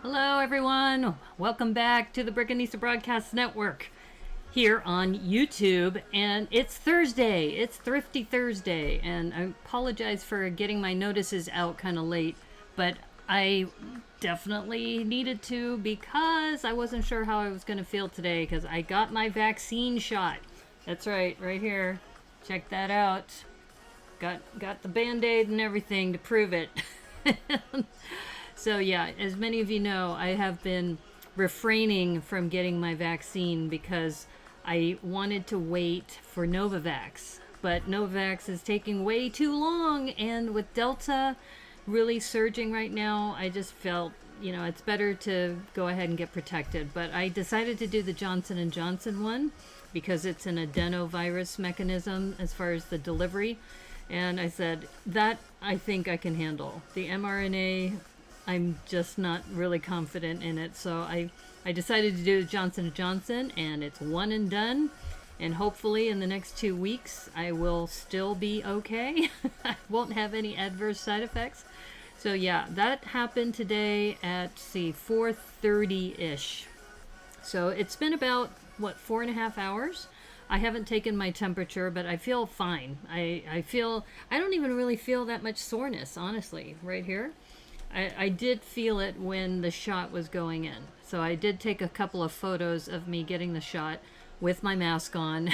Hello everyone, welcome back to the Brickanisa Broadcast Network here on YouTube, and it's Thursday, it's Thrifty Thursday, and I apologize for getting my notices out kind of late, but I definitely needed to because I wasn't sure how I was going to feel today because I got my vaccine shot. That's right here, check that out. Got the band-aid and everything to prove it. So yeah, as many of you know, I have been refraining from getting my vaccine because I wanted to wait for Novavax. But Novavax is taking way too long, and with Delta really surging right now, I just felt, it's better to go ahead and get protected. But I decided to do the Johnson & Johnson one because it's an adenovirus mechanism as far as the delivery. And I said, that I think I can handle. The mRNA, I'm just not really confident in it. So I decided to do Johnson & Johnson, and it's one and done. And hopefully in the next 2 weeks, I will still be okay. I won't have any adverse side effects. So yeah, that happened today at, 4:30-ish. So it's been about, 4.5 hours? I haven't taken my temperature, but I feel fine. I don't even really feel that much soreness, honestly, right here. I did feel it when the shot was going in. So I did take a couple of photos of me getting the shot with my mask on.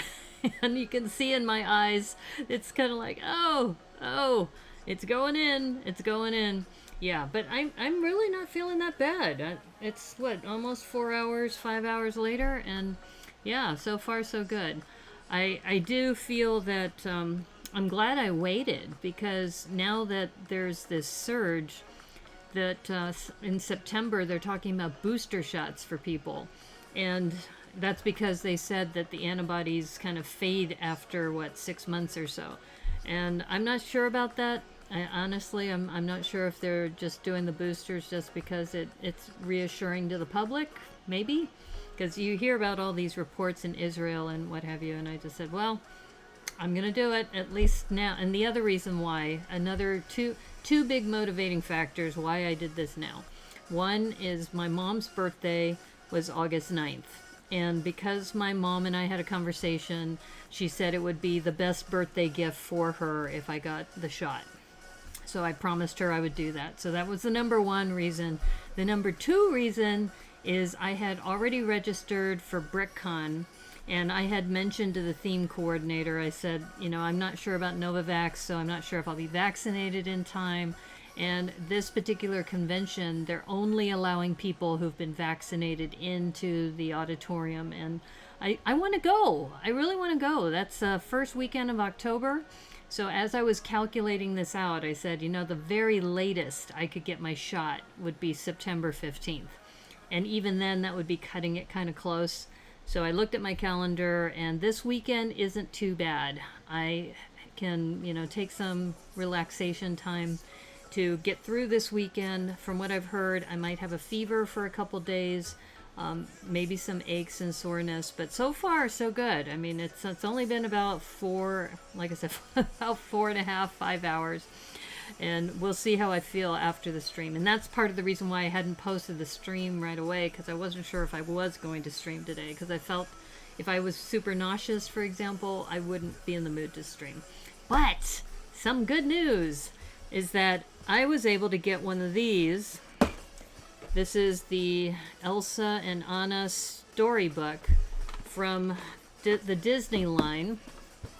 And you can see in my eyes, it's kind of like, oh, it's going in. Yeah, but I'm really not feeling that bad. It's, almost 4 hours, 5 hours later, and yeah, so far so good. I do feel that I'm glad I waited, because now that there's this surge that in September they're talking about booster shots for people, and that's because they said that the antibodies kind of fade after 6 months or so, and I'm not sure about that. Honestly, I'm not sure if they're just doing the boosters just because it's reassuring to the public, maybe. Because you hear about all these reports in Israel and what have you, and I just said, well, I'm going to do it, at least now. And the other reason why, another two big motivating factors why I did this now. One is my mom's birthday was August 9th. And because my mom and I had a conversation, she said it would be the best birthday gift for her if I got the shot. So I promised her I would do that. So that was the number one reason. The number two reason is I had already registered for BrickCon, and I had mentioned to the theme coordinator, I said, I'm not sure about Novavax, so I'm not sure if I'll be vaccinated in time. And this particular convention, they're only allowing people who've been vaccinated into the auditorium, and I want to go. I really want to go. That's the first weekend of October. So as I was calculating this out, I said, the very latest I could get my shot would be September 15th. And even then, that would be cutting it kind of close. So I looked at my calendar, and this weekend isn't too bad. I can, take some relaxation time to get through this weekend. From what I've heard, I might have a fever for a couple days, maybe some aches and soreness, but so far so good. I mean, it's only been about about 4.5, 5 hours, and we'll see how I feel after the stream. And that's part of the reason why I hadn't posted the stream right away, because I wasn't sure if I was going to stream today, because I felt if I was super nauseous, for example, I wouldn't be in the mood to stream. But some good news is that I was able to get one of these. This is the Elsa and Anna storybook from the Disney line.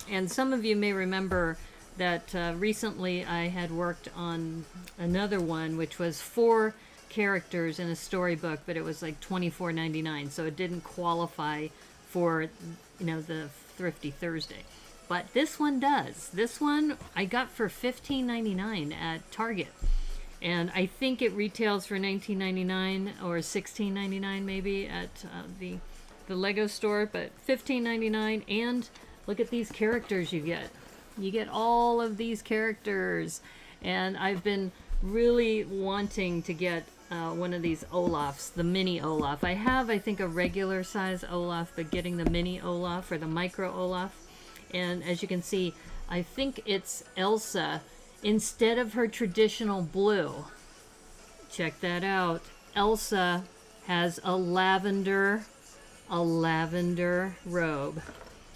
And some of you may remember that recently I had worked on another one, which was 4 characters in a storybook, but it was like $24.99, so it didn't qualify for, the Thrifty Thursday. But this one does. This one I got for $15.99 at Target. And I think it retails for $19.99 or $16.99 maybe at the Lego store, but $15.99. And look at these characters you get. You get all of these characters. And I've been really wanting to get one of these Olafs, the mini Olaf. I have, I think, a regular size Olaf, but getting the mini Olaf or the micro Olaf. And as you can see, I think it's Elsa instead of her traditional blue. Check that out. Elsa has a lavender robe.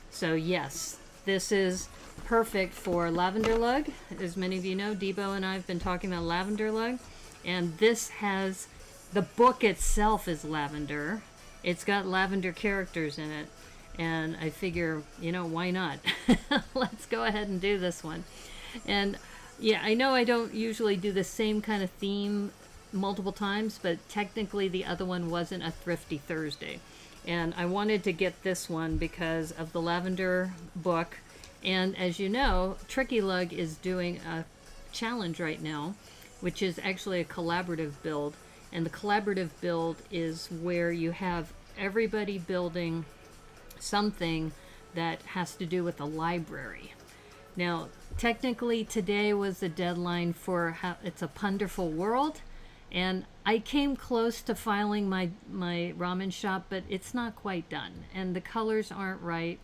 So yes, this is perfect for lavender lug. As many of you know, Debo and I have been talking about lavender lug, and this has, the book itself is lavender. It's got lavender characters in it, and I figure, you know, why not? Let's go ahead and do this one. And yeah, I know I don't usually do the same kind of theme multiple times, but technically the other one wasn't a Thrifty Thursday. And I wanted to get this one because of the lavender book. And as you know, Tricky Lug is doing a challenge right now, which is actually a collaborative build. And the collaborative build is where you have everybody building something that has to do with a library. Now, technically today was the deadline for how it's a Punderful World, and I came close to filing my ramen shop, but it's not quite done, and the colors aren't right.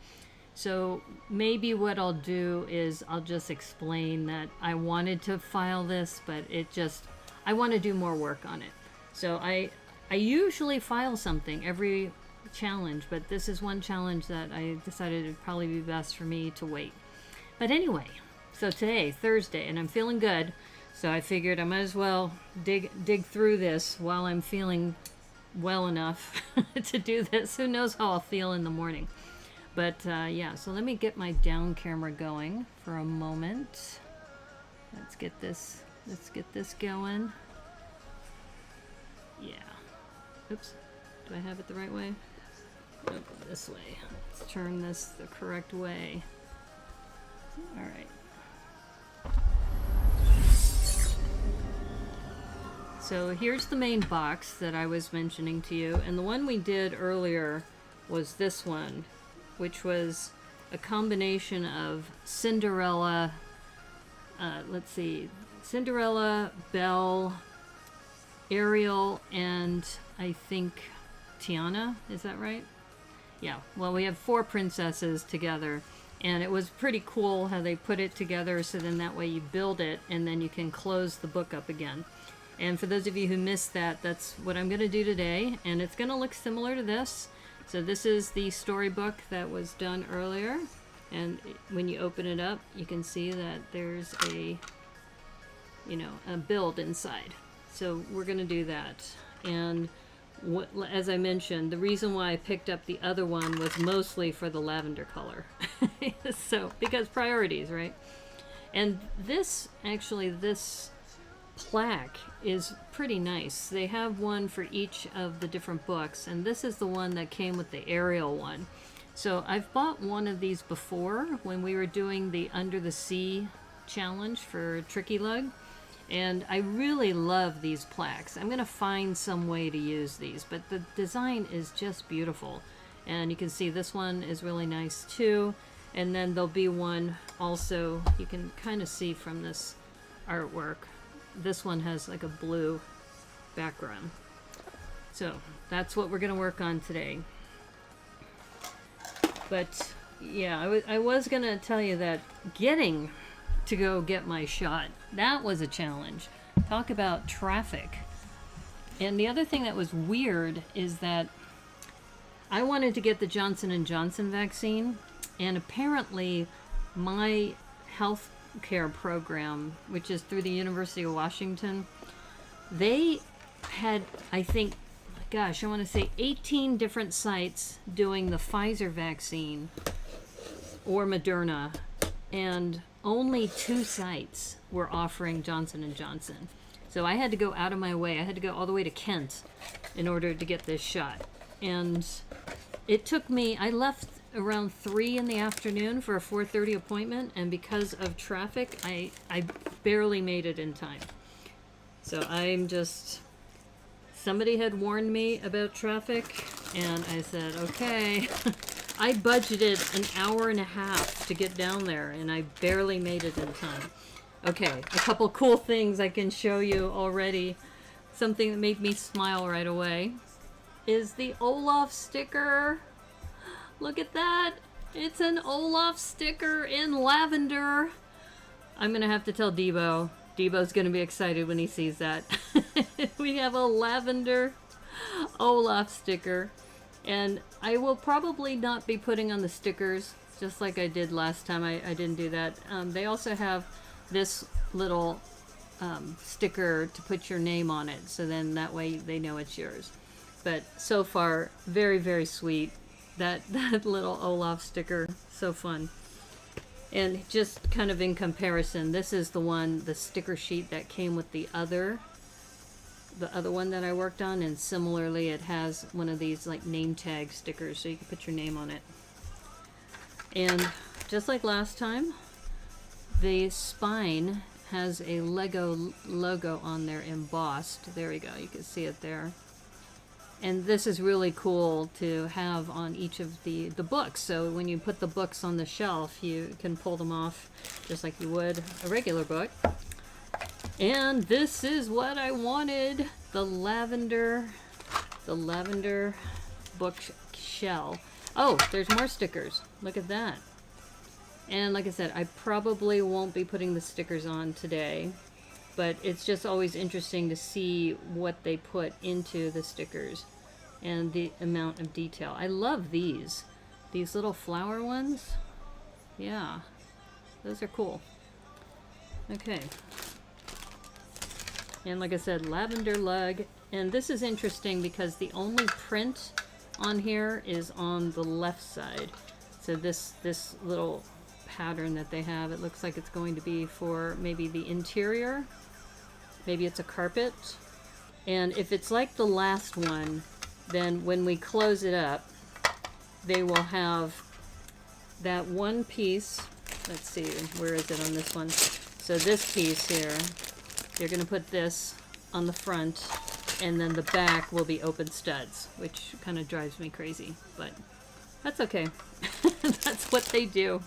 So maybe what I'll do is I'll just explain that I wanted to file this, but I want to do more work on it. So I usually file something every challenge, but this is one challenge that I decided it'd probably be best for me to wait. But anyway, so today, Thursday, and I'm feeling good, so I figured I might as well dig through this while I'm feeling well enough to do this. Who knows how I'll feel in the morning. But yeah, so let me get my down camera going for a moment. Let's get this going. Yeah. Oops. Do I have it the right way? I'll go this way. Let's turn this the correct way. All right. So here's the main box that I was mentioning to you, and the one we did earlier was this one, which was a combination of Cinderella, let's see, Cinderella, Belle, Ariel, and I think Tiana, is that right? Yeah, well, we have 4 princesses together, and it was pretty cool how they put it together, so then that way you build it and then you can close the book up again. And for those of you who missed that, that's what I'm going to do today, and it's going to look similar to this. So this is the storybook that was done earlier, and when you open it up, you can see that there's a, you know, a build inside. So we're going to do that. And what, as I mentioned, the reason why I picked up the other one was mostly for the lavender color. So, because priorities, right? And this, actually, this plaque is pretty nice. They have one for each of the different books, and this is the one that came with the Ariel one. So I've bought one of these before when we were doing the Under the Sea challenge for Tricky Lug, and I really love these plaques. I'm gonna find some way to use these, but the design is just beautiful. And you can see this one is really nice too, and then there'll be one also, you can kind of see from this artwork, this one has like a blue background. So that's what we're going to work on today. But yeah, I was going to tell you that getting to go get my shot, that was a challenge. Talk about traffic. And the other thing that was weird is that I wanted to get the Johnson & Johnson vaccine, and apparently my health care program, which is through the University of Washington, they had, I think, gosh, I want to say 18 different sites doing the Pfizer vaccine or Moderna, and only 2 sites were offering Johnson & Johnson. So I had to go out of my way. I had to go all the way to Kent in order to get this shot. And it took me, I left around 3 in the afternoon for a 4:30 appointment, and because of traffic, I barely made it in time. So I'm just, somebody had warned me about traffic, and I said, okay. I budgeted an hour and a half to get down there, and I barely made it in time. Okay, a couple cool things I can show you already. Something that made me smile right away is the Olaf sticker. Look at that. It's an Olaf sticker in lavender. I'm going to have to tell Debo. Debo's going to be excited when he sees that. We have a lavender Olaf sticker. And I will probably not be putting on the stickers, just like I did last time. I didn't do that. They also have this little sticker to put your name on it, so then that way they know it's yours. But so far, very, very sweet. That little Olaf sticker, so fun. And just kind of in comparison, this is the sticker sheet that came with the other one that I worked on, and similarly it has one of these like name tag stickers so you can put your name on it. And just like last time, the spine has a Lego logo on there embossed. There we go, you can see it there. And this is really cool to have on each of the books, so when you put the books on the shelf you can pull them off just like you would a regular book. And this is what I wanted, the lavender book shell. Oh, there's more stickers. Look at that. And like I said, I probably won't be putting the stickers on today, but it's just always interesting to see what they put into the stickers and the amount of detail. I love these little flower ones. Yeah, those are cool. Okay. And like I said, lavender lug. And this is interesting because the only print on here is on the left side. So this little pattern that they have, it looks like it's going to be for maybe the interior. Maybe it's a carpet. And if it's like the last one, then when we close it up, they will have that one piece. Let's see, where is it on this one? So this piece here, you're going to put this on the front, and then the back will be open studs, which kind of drives me crazy, but that's okay. That's what they do.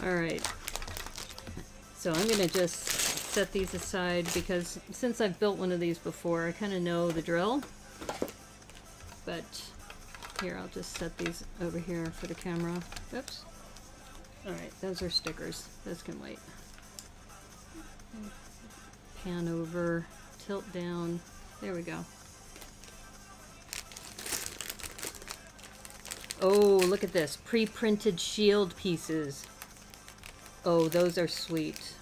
Alright. So I'm going to just set these aside because since I've built one of these before, I kind of know the drill. But here, I'll just set these over here for the camera. Oops. Alright, those are stickers. Those can wait. Pan over, tilt down. There we go. Oh, look at this. Pre-printed shield pieces. Oh, those are sweet.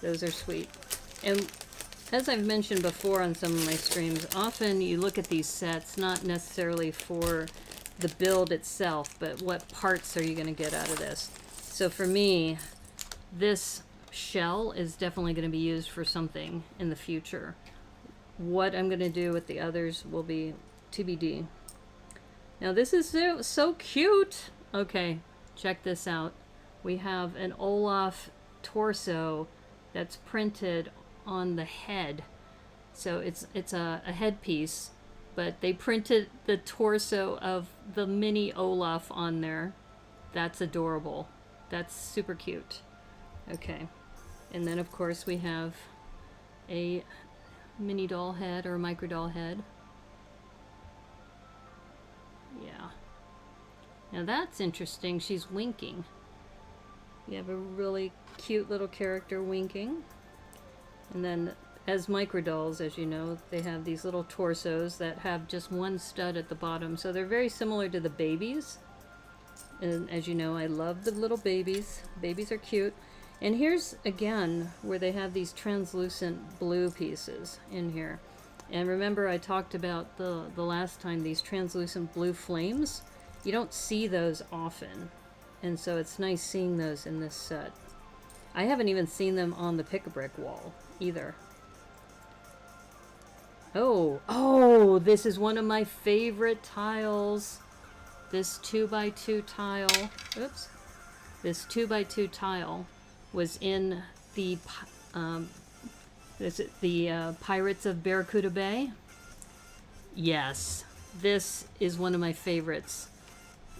Those are sweet. And as I've mentioned before on some of my streams, often you look at these sets not necessarily for the build itself, but what parts are you going to get out of this. So for me, this shell is definitely going to be used for something in the future. What I'm going to do with the others will be TBD. Now this is so cute. Okay, check this out. We have an Olaf torso that's printed on the head. So it's a headpiece, but they printed the torso of the mini Olaf on there. That's adorable. That's super cute. Okay. And then of course we have a mini doll head or a micro doll head. Yeah. Now that's interesting. She's winking. You have a really cute little character winking. And then as micro dolls, as you know, they have these little torsos that have just one stud at the bottom. So they're very similar to the babies. And as you know, I love the little babies. Babies are cute. And here's again where they have these translucent blue pieces in here. And remember I talked about the last time, these translucent blue flames. You don't see those often. And so it's nice seeing those in this set. I haven't even seen them on the pick-a-brick wall either. Oh, this is one of my favorite tiles. This 2x2 tile. Oops. This 2x2 tile was in the Pirates of Barracuda Bay. Yes, this is one of my favorites.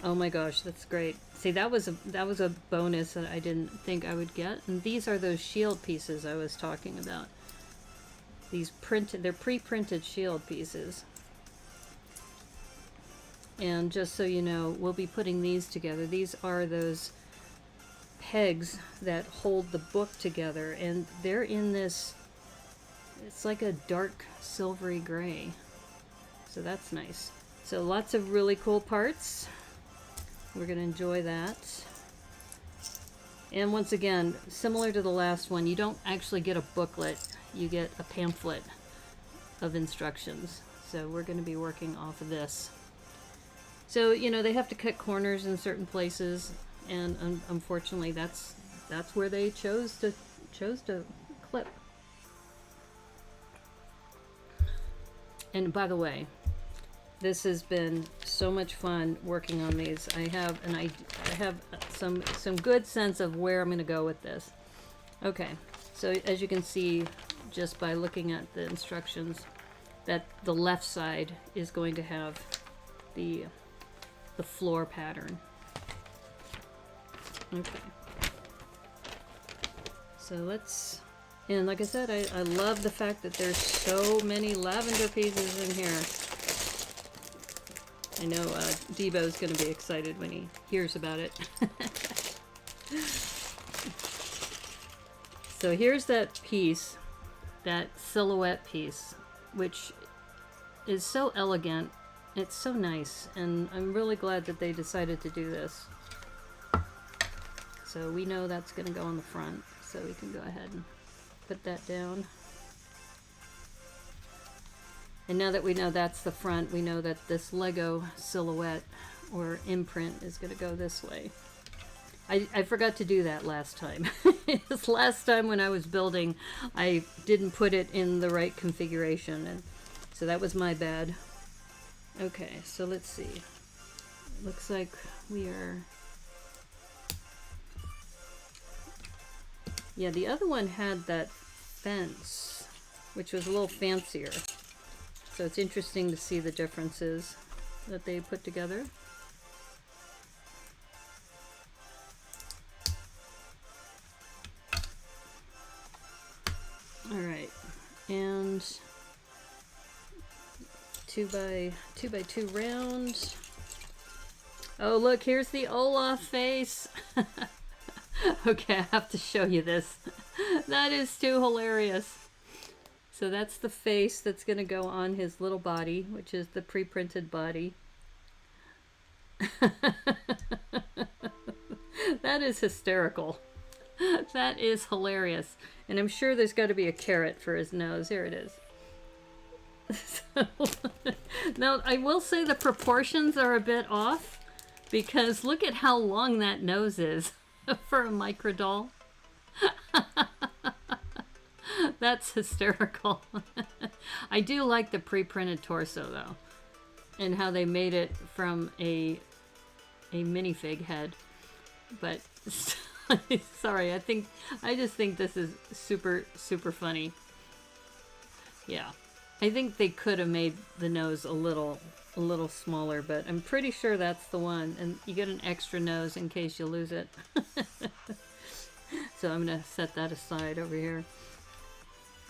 Oh my gosh, that's great. See, that was a bonus that I didn't think I would get. And these are those shield pieces I was talking about. These they're pre-printed shield pieces. And just so you know, we'll be putting these together. These are those pegs that hold the book together, and they're in this it's like a dark silvery gray. So that's nice. So lots of really cool parts. We're going to enjoy that. And once again, similar to the last one, you don't actually get a booklet. You get a pamphlet of instructions. So we're going to be working off of this. So, you know, they have to cut corners in certain places, and unfortunately that's where they chose to clip. And by the way, this has been so much fun working on these. I have some good sense of where I'm going to go with this. Okay, so as you can see just by looking at the instructions, that the left side is going to have the floor pattern. Okay. So let's, and like I said, I love the fact that there's so many lavender pieces in here. I know Debo's going to be excited when he hears about it. So here's that piece, that silhouette piece, which is so elegant. It's so nice, and I'm really glad that they decided to do this. So we know that's going to go on the front, so we can go ahead and put that down. And now that we know that's the front, we know that this Lego silhouette or imprint is going to go this way. I forgot to do that last time. This last time when I was building, I didn't put it in the right configuration, and so that was my bad. Okay, so let's see. Looks like we are... Yeah, the other one had that fence, which was a little fancier. So it's interesting to see the differences that they put together. All right, and 2x2 round. Oh, look, here's the Olaf face. Okay, I have to show you this. That is too hilarious. So that's the face that's going to go on his little body, which is the pre-printed body. That is hysterical. That is hilarious. And I'm sure there's got to be a carrot for his nose. Here it is. So, now, I will say the proportions are a bit off, because look at how long that nose is for a micro doll. That's hysterical. I do like the pre-printed torso though, and how they made it from a minifig head. But sorry, I just think this is super funny. Yeah, I think they could have made the nose a little smaller, but I'm pretty sure that's the one, and you get an extra nose in case you lose it. So I'm gonna set that aside over here.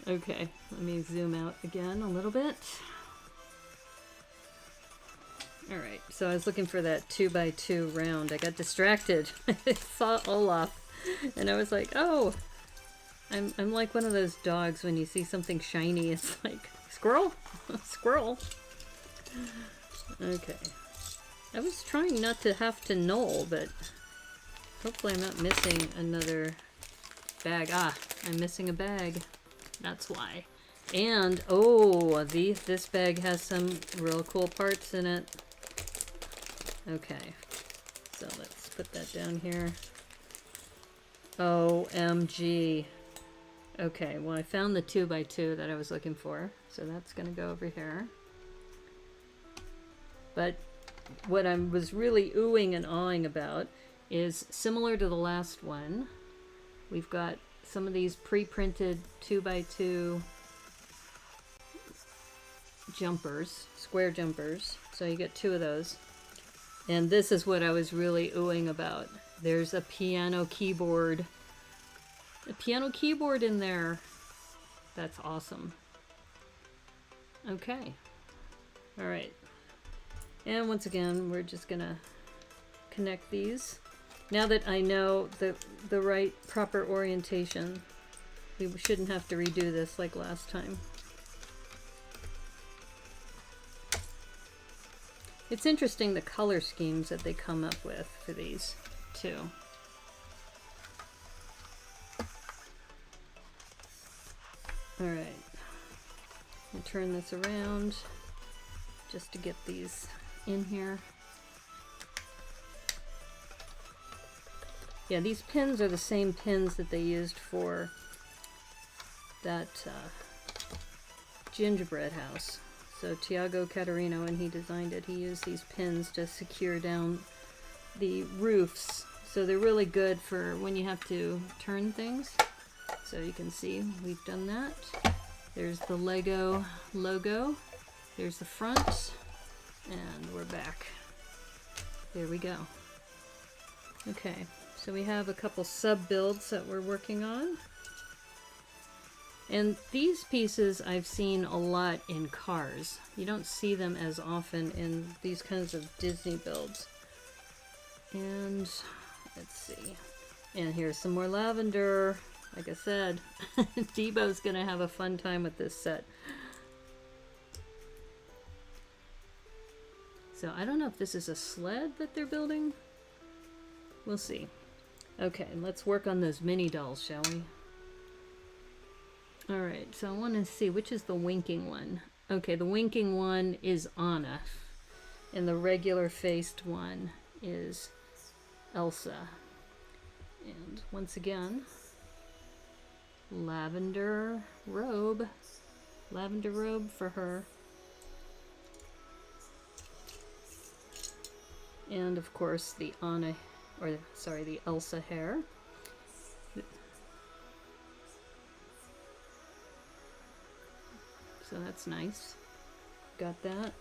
Okay, let me zoom out again a little bit. Alright, so I was looking for that 2x2 round. I got distracted. I saw Olaf, and I was like, oh, I'm like one of those dogs when you see something shiny, it's like, squirrel? Squirrel. Okay. I was trying not to have to knoll, but hopefully I'm not missing another bag. Ah, I'm missing a bag. That's why. And, oh, this bag has some real cool parts in it. Okay. So let's put that down here. OMG. Okay, well I found the 2x2 that I was looking for. So that's going to go over here. But what I was really oohing and awing about is similar to the last one. We've got some of these pre-printed 2x2 jumpers, square jumpers. So you get 2 of those. And this is what I was really oohing about. There's a piano keyboard. A piano keyboard in there. That's awesome. Okay. All right. And once again, we're just gonna connect these. Now that I know the right proper orientation, we shouldn't have to redo this like last time. It's interesting the color schemes that they come up with for these too. Alright, I'll turn this around just to get these in here. Yeah, these pins are the same pins that they used for that gingerbread house. So Tiago Caterino, when he designed it, he used these pins to secure down the roofs. So they're really good for when you have to turn things. So you can see we've done that. There's the Lego logo. There's the front. And we're back. There we go. Okay, so we have a couple sub builds that we're working on. And these pieces I've seen a lot in cars. You don't see them as often in these kinds of Disney builds. And let's see. And here's some more lavender. Like I said, Debo's gonna have a fun time with this set. So I don't know if this is a sled that they're building. We'll see. Okay, let's work on those mini dolls, shall we? Alright, so I want to see which is the winking one. Okay, the winking one is Anna, and the regular faced one is Elsa. And once again, lavender robe for her. And of course the Anna, or sorry, the Elsa hair. So that's nice. Got that.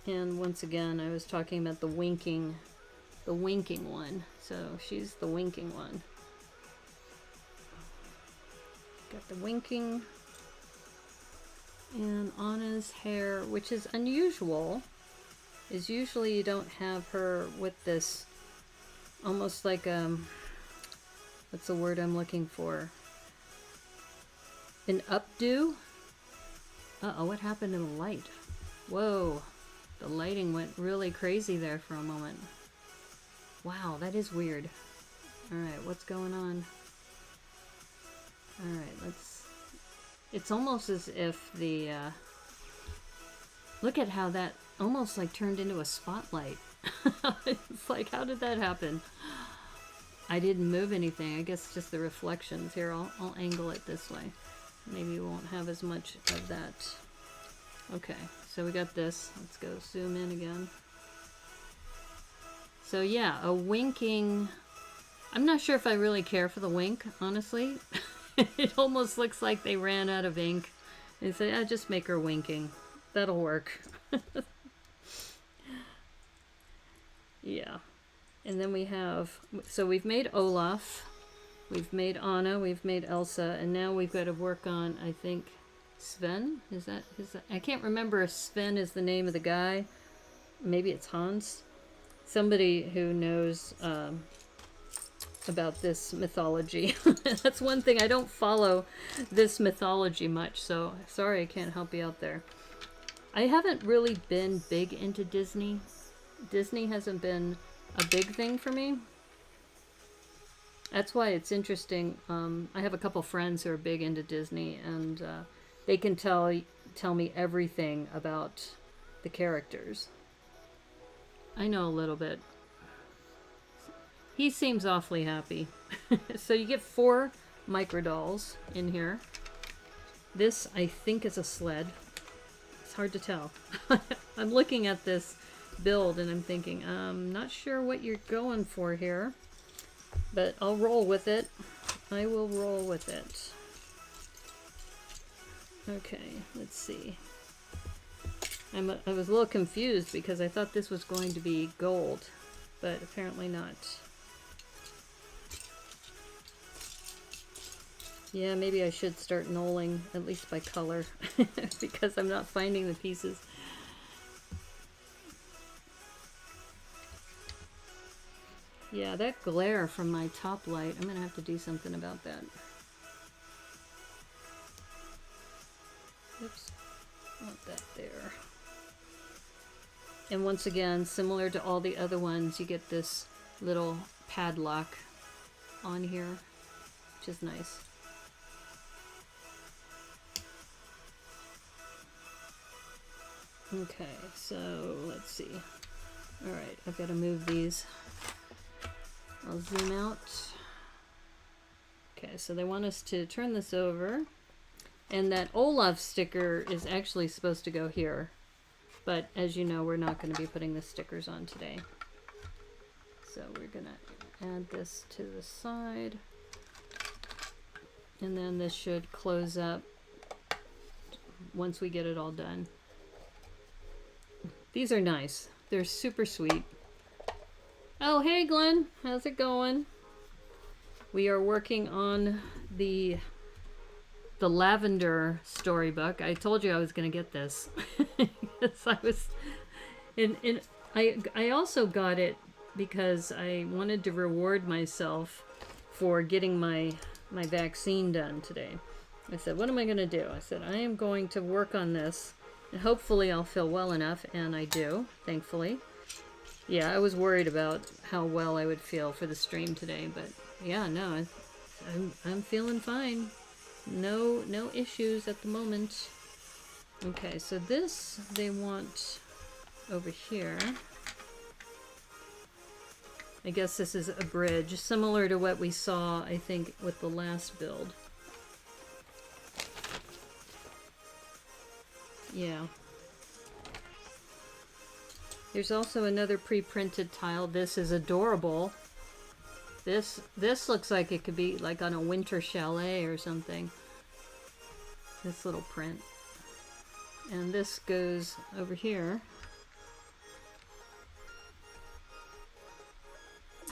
And once again, I was talking about the winking one. So she's the winking one. Got the winking. And Anna's hair, which is unusual, is usually you don't have her with this almost like what's the word I'm looking for? An updo? Uh-oh, what happened to the light? Whoa, the lighting went really crazy there for a moment. Wow, that is weird. Alright, what's going on? Alright, it's almost as if the, look at how that almost like turned into a spotlight. It's like, how did that happen? I didn't move anything. I guess just the reflections. Here, I'll angle it this way. Maybe we won't have as much of that. Okay, so we got this. Let's go zoom in again. So yeah, a winking. I'm not sure if I really care for the wink, honestly. It almost looks like they ran out of ink and said, "Ah, just make her winking. That'll work." Yeah. And then we have, so we've made Olaf, we've made Anna, we've made Elsa, and now we've got to work on, I think, Sven? Is that, I can't remember if Sven is the name of the guy. Maybe it's Hans. Somebody who knows about this mythology. That's one thing, I don't follow this mythology much, so sorry I can't help you out there. I haven't really been big into Disney. Disney hasn't been a big thing for me. That's why it's interesting. I have a couple friends who are big into Disney, and they can tell me everything about the characters. I know a little bit. He seems awfully happy. So you get 4 micro dolls in here. This, I think, is a sled. It's hard to tell. I'm looking at this build and I'm thinking, I'm not sure what you're going for here, but I'll roll with it. I will roll with it. Okay, let's see. I was a little confused because I thought this was going to be gold, but apparently not. Yeah, maybe I should start knolling, at least by color, because I'm not finding the pieces. Yeah, that glare from my top light, I'm gonna have to do something about that. Oops, want that there. And once again, similar to all the other ones, you get this little padlock on here, which is nice. Okay, so let's see. All right, I've got to move these. I'll zoom out. Okay, so they want us to turn this over. And that Olaf sticker is actually supposed to go here. But as you know, we're not going to be putting the stickers on today. So we're going to add this to the side. And then this should close up once we get it all done. These are nice. They're super sweet. Oh, hey Glenn, how's it going? We are working on the Lavender Storybook. I told you I was going to get this. Yes, I was. I also got it because I wanted to reward myself for getting my vaccine done today. I said, what am I going to do? I said, I am going to work on this. And hopefully I'll feel well enough, and I do, thankfully. Yeah, I was worried about how well I would feel for the stream today, but yeah, no, I'm feeling fine. No issues at the moment. Okay, so this they want over here. I guess this is a bridge, similar to what we saw, I think, with the last build. Yeah. There's also another pre-printed tile. This is adorable. This looks like it could be like on a winter chalet or something. This little print. And this goes over here.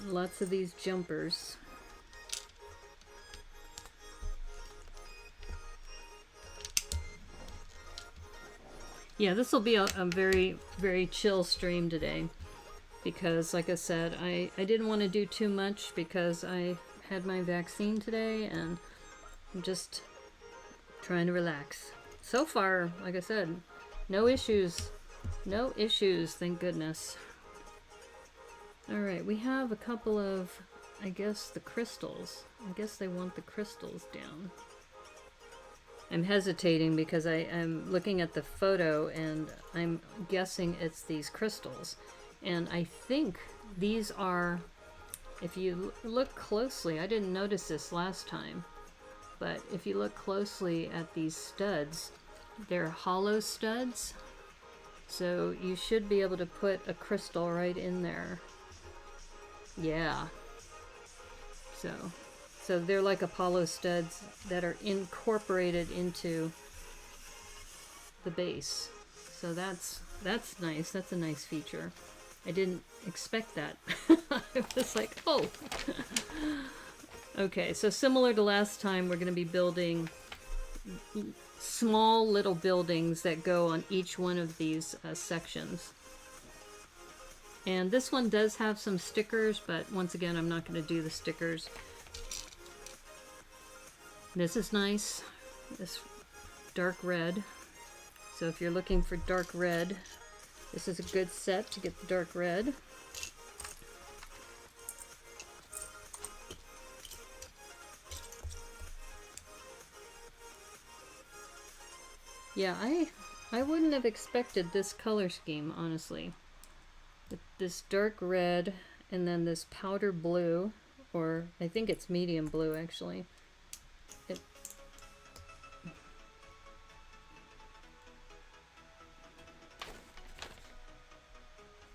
Lots of these jumpers. Yeah, this will be a very, very chill stream today because, like I said, I didn't want to do too much because I had my vaccine today and I'm just trying to relax. So far, like I said, no issues. No issues, thank goodness. Alright, we have a couple of, I guess, the crystals. I guess they want the crystals down. I'm hesitating because I'm looking at the photo and I'm guessing it's these crystals. And I think these are, if you look closely, I didn't notice this last time, but if you look closely at these studs, they're hollow studs. So you should be able to put a crystal right in there. Yeah. So they're like Apollo studs that are incorporated into the base. So that's nice. That's a nice feature. I didn't expect that. I was like, oh. Okay, so similar to last time, we're going to be building small little buildings that go on each one of these sections. And this one does have some stickers, but once again, I'm not going to do the stickers. This is nice, this dark red. So if you're looking for dark red, this is a good set to get the dark red. Yeah, I wouldn't have expected this color scheme, honestly. This dark red and then this powder blue, or I think it's medium blue actually.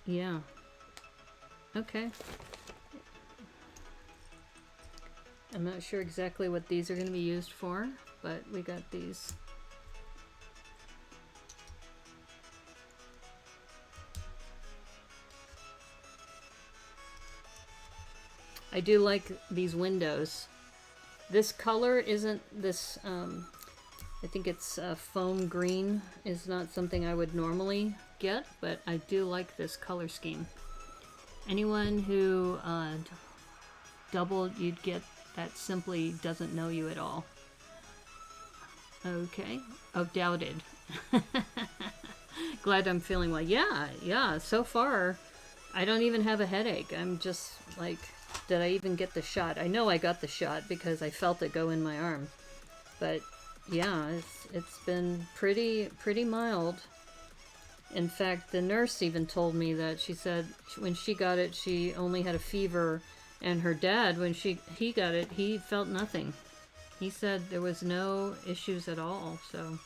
Yeah. Okay. I'm not sure exactly what these are going to be used for, but we got these. I do like these windows. This color isn't this, I think it's foam green is not something I would normally get, but I do like this color scheme. Anyone who doubled, you'd get that simply doesn't know you at all. Okay. Oh, doubted. Glad I'm feeling well. Yeah, so far I don't even have a headache. I'm just like, did I even get the shot? I know I got the shot because I felt it go in my arm. But yeah, it's been pretty mild. In fact, the nurse even told me that she said when she got it, she only had a fever, and her dad, when he got it, he felt nothing. He said there was no issues at all, so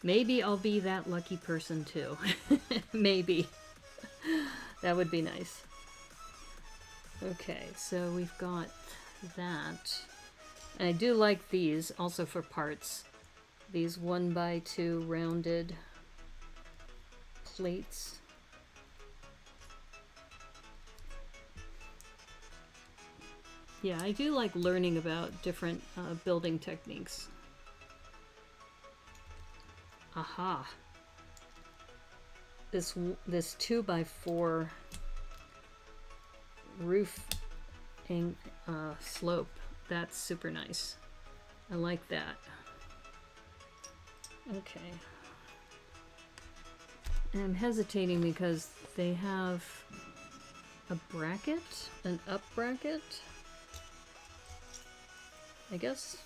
maybe I'll be that lucky person too. Maybe. That would be nice. Okay, so we've got that. And I do like these also for parts. These 1x2 rounded plates. Yeah, I do like learning about different building techniques. Aha. This 2x4 roof slope. That's super nice. I like that. Okay. And I'm hesitating because they have a bracket, an up bracket. I guess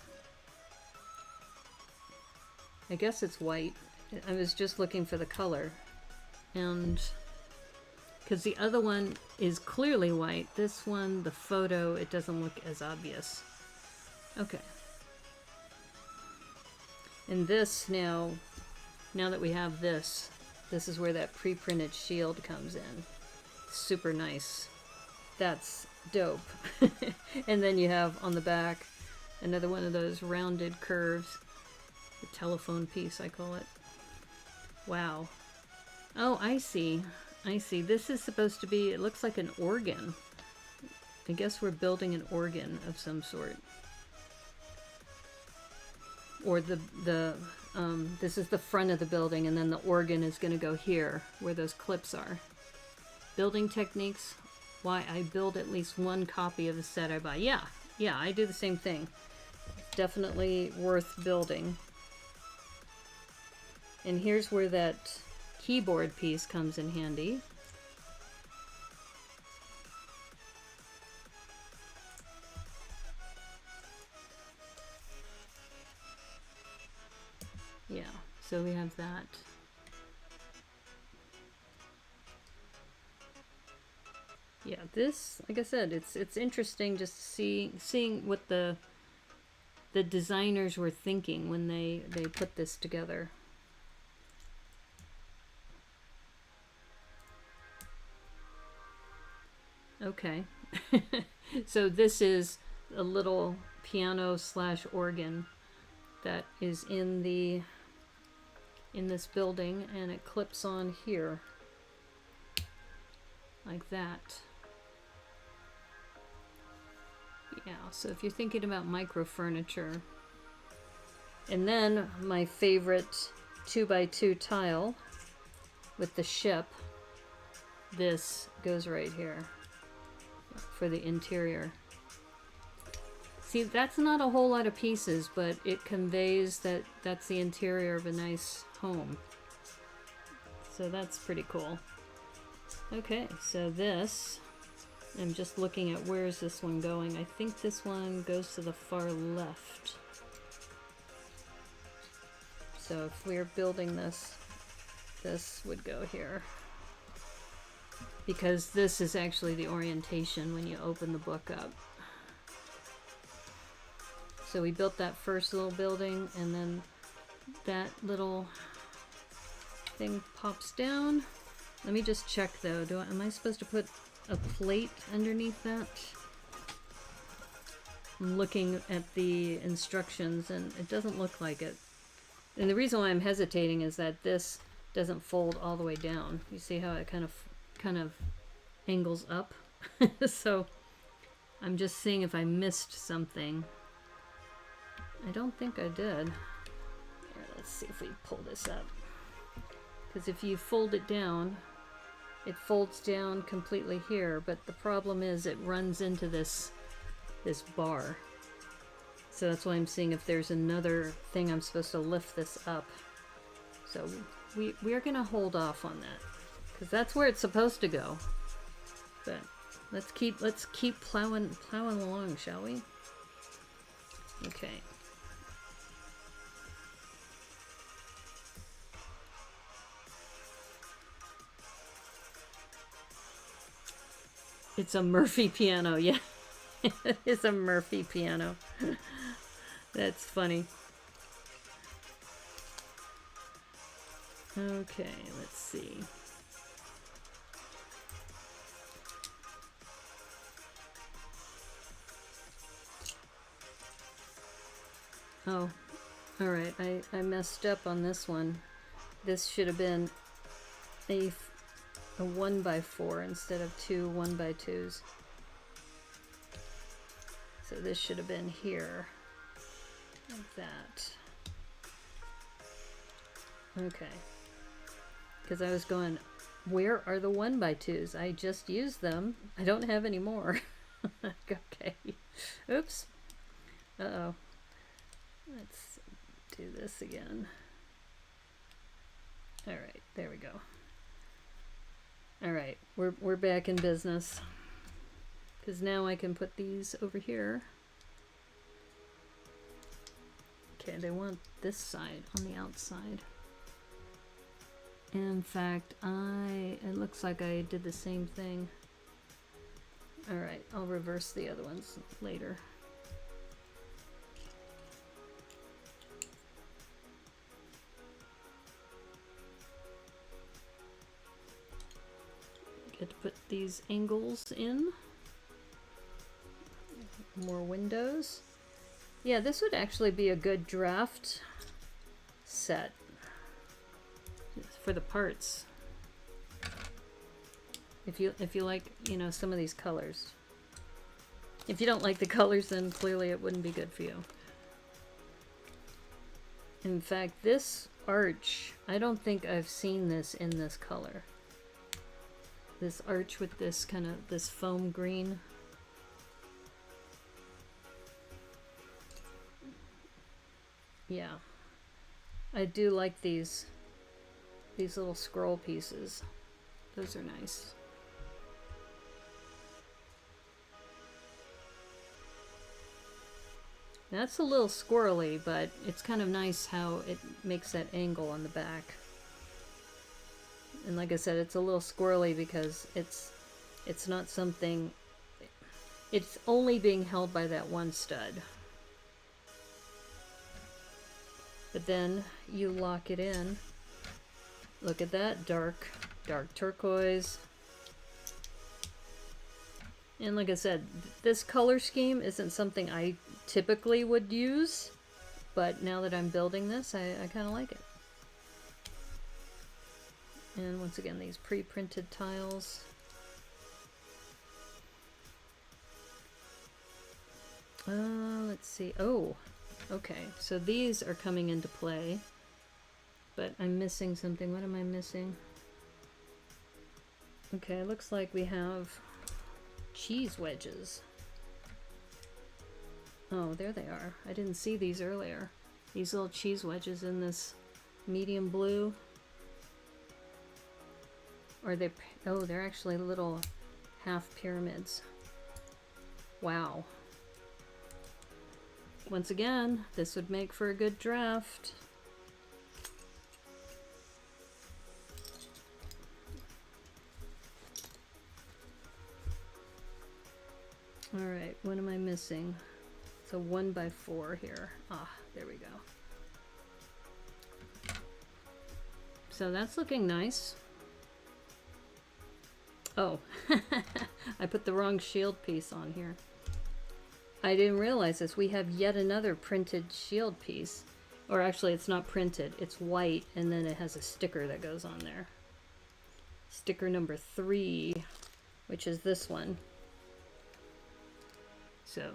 it's white. I was just looking for the color. And because the other one is clearly white, this one, the photo, it doesn't look as obvious. Okay. And this now that we have this is where that pre-printed shield comes in. Super nice. That's dope. And then you have on the back another one of those rounded curves. The telephone piece, I call it. Wow. Oh, I see. I see. This is supposed to be, it looks like an organ. I guess we're building an organ of some sort. Or this is the front of the building, and then the organ is going to go here, where those clips are. Building techniques, why I build at least one copy of the set I buy. Yeah, I do the same thing. Definitely worth building. And here's where that keyboard piece comes in handy. Yeah, so we have that. Yeah, this, like I said, it's interesting just seeing what the designers were thinking when they put this together. Okay. So this is a little piano slash organ that is in this building, and it clips on here like that. Yeah, so if you're thinking about micro furniture. And then my favorite 2x2 tile with the ship, this goes right here for the interior. See, that's not a whole lot of pieces, but it conveys that that's the interior of a nice home. So that's pretty cool. Okay, so this, I'm just looking at where is this one going. I think this one goes to the far left. So if we're building this, this would go here. Because this is actually the orientation when you open the book up. So we built that first little building, and then that little thing pops down. Let me just check though. Am I supposed to put a plate underneath that? I'm looking at the instructions and it doesn't look like it. And the reason why I'm hesitating is that this doesn't fold all the way down. You see how it kind of angles up? So I'm just seeing if I missed something. I don't think I did. Here, let's see if we pull this up. Because if you fold it down, it folds down completely here, but the problem is it runs into this bar. So that's why I'm seeing if there's another thing I'm supposed to lift this up. So we are gonna hold off on that because that's where it's supposed to go. But let's keep plowing along, shall we? Okay. It's a Murphy piano, yeah. It is a Murphy piano. That's funny. Okay, let's see. Oh, alright, I messed up on this one. This should have been a 1x4 instead of two 1x2s. So this should have been here, like that. Okay. Because I was going, where are the 1x2s? I just used them. I don't have any more. Okay. Oops. Uh-oh. Let's do this again. Alright, there we go. Alright, we're back in business. Because now I can put these over here. Okay, they want this side on the outside. In fact, it looks like I did the same thing. Alright, I'll reverse the other ones later. Get to put these angles in. More windows. Yeah, this would actually be a good draft set for the parts. If you like, you know, some of these colors. If you don't like the colors, then clearly it wouldn't be good for you. In fact, this arch, I don't think I've seen this in this color. This arch with this kind of, this foam green. Yeah. I do like these little scroll pieces. Those are nice. That's a little squirrely, but it's kind of nice how it makes that angle on the back. And like I said, it's a little squirrely because it's not something, it's only being held by that one stud. But then you lock it in. Look at that, dark turquoise. And like I said, this color scheme isn't something I typically would use, but now that I'm building this, I kind of like it. And once again, these pre-printed tiles. Let's see. Oh, okay. So these are coming into play, but I'm missing something. What am I missing? Okay, it looks like we have cheese wedges. Oh, there they are. I didn't see these earlier. These little cheese wedges in this medium blue. Or they, oh, they're actually little half pyramids. Wow. Once again, this would make for a good draft. Alright, what am I missing? It's a 1x4 here. Ah, there we go. So that's looking nice. Oh, I put the wrong shield piece on here. I didn't realize this. We have yet another printed shield piece. Or actually, it's not printed. It's white, and then it has a sticker that goes on there. Sticker number 3, which is this one. So,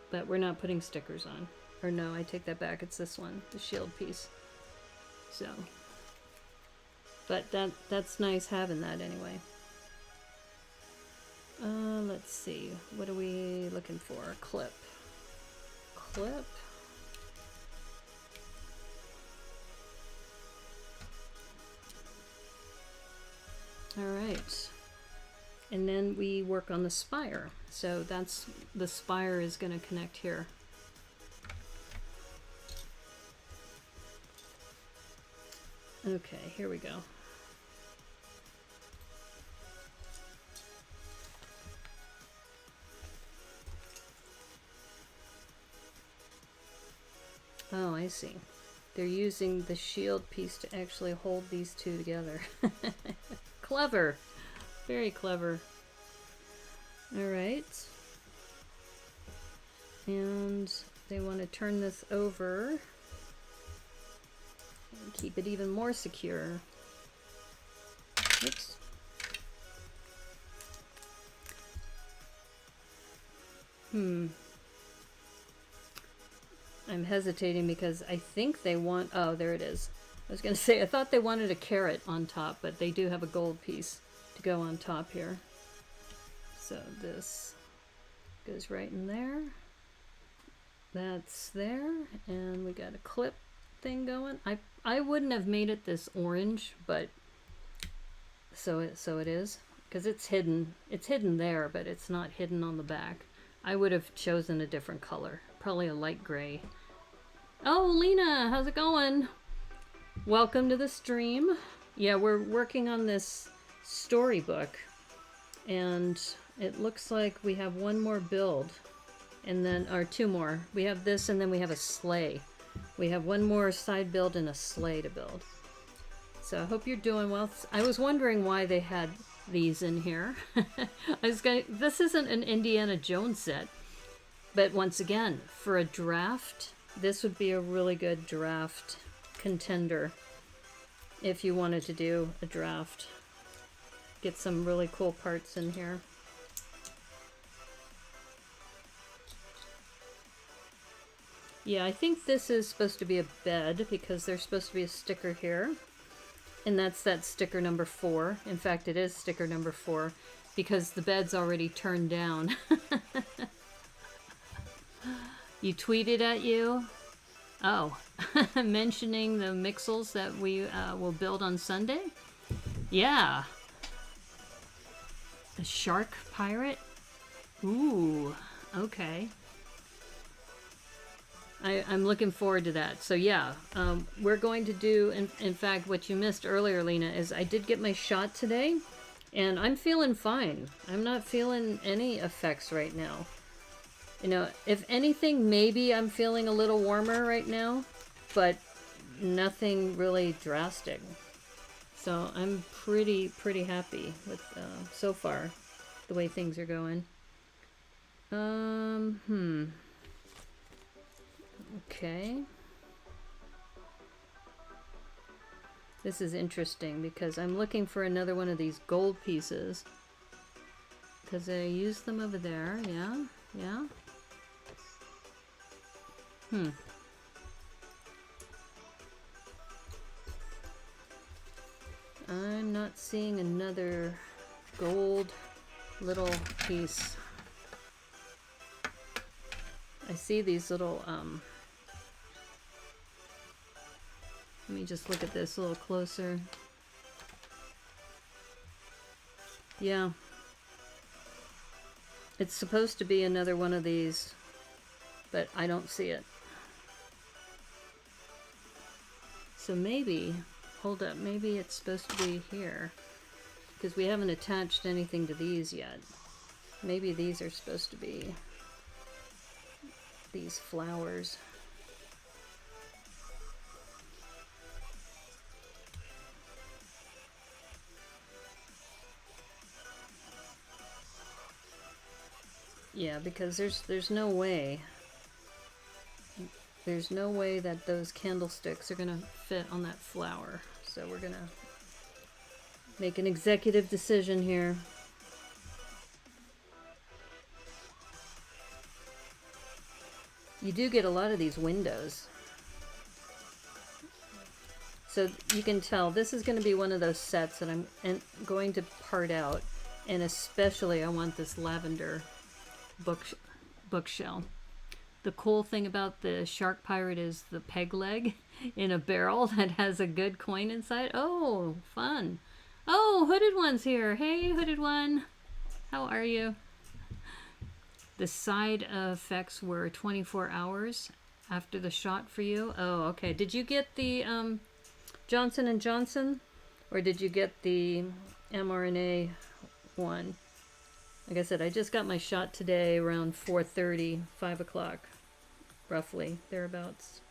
but we're not putting stickers on. Or no, I take that back. It's this one, the shield piece. So, But that's nice having that anyway. Let's see. What are we looking for? Clip. Clip. All right. And then we work on the spire. So that's the spire is going to connect here. Okay, here we go. Oh, I see. They're using the shield piece to actually hold these two together. Clever. Very clever. All right. And they want to turn this over and keep it even more secure. Oops. I'm hesitating because I think they want... Oh, there it is. I was going to say, I thought they wanted a carrot on top, but they do have a gold piece to go on top here. So this goes right in there. That's there. And we got a clip thing going. I wouldn't have made it this orange, but so it is. Because it's hidden. It's hidden there, but it's not hidden on the back. I would have chosen a different color. Probably a light gray. Oh, Lena, how's it going? Welcome to the stream. Yeah, we're working on this storybook, and it looks like we have one more build, and then, or two more. We have this, and then we have a sleigh. We have one more side build and a sleigh to build. So I hope you're doing well. I was wondering why they had these in here. This isn't an Indiana Jones set. But once again, for a draft, this would be a really good draft contender if you wanted to do a draft. Get some really cool parts in here. Yeah, I think this is supposed to be a bed because there's supposed to be a sticker here. And that's that sticker number 4. In fact, it is sticker number 4 because the bed's already turned down. You tweeted at you? Oh, mentioning the mixels that we will build on Sunday? Yeah. A shark pirate? Ooh, okay. I'm looking forward to that. So yeah, we're going to do, in fact, what you missed earlier, Lena, is I did get my shot today, and I'm feeling fine. I'm not feeling any effects right now. You know, if anything, maybe I'm feeling a little warmer right now, but nothing really drastic. So I'm pretty happy with, so far, the way things are going. Okay. This is interesting because I'm looking for another one of these gold pieces. Because I used them over there, yeah, yeah. I'm not seeing another gold little piece. I see these little, let me just look at this a little closer. Yeah. It's supposed to be another one of these, but I don't see it. So maybe, hold up, maybe it's supposed to be here, because we haven't attached anything to these yet. Maybe these are supposed to be these flowers. Yeah, because there's no way. There's no way that those candlesticks are gonna fit on that flower. So we're gonna make an executive decision here. You do get a lot of these windows. So you can tell this is going to be one of those sets that I'm going to part out. And especially I want this lavender bookshell. The cool thing about the Shark Pirate is the peg leg in a barrel that has a good coin inside. Oh, fun. Oh, Hooded One's here. Hey, Hooded One. How are you? The side effects were 24 hours after the shot for you. Oh, okay. Did you get the Johnson & Johnson? Or did you get the mRNA one? Like I said, I just got my shot today around 4:30, 5 o'clock, roughly, thereabouts.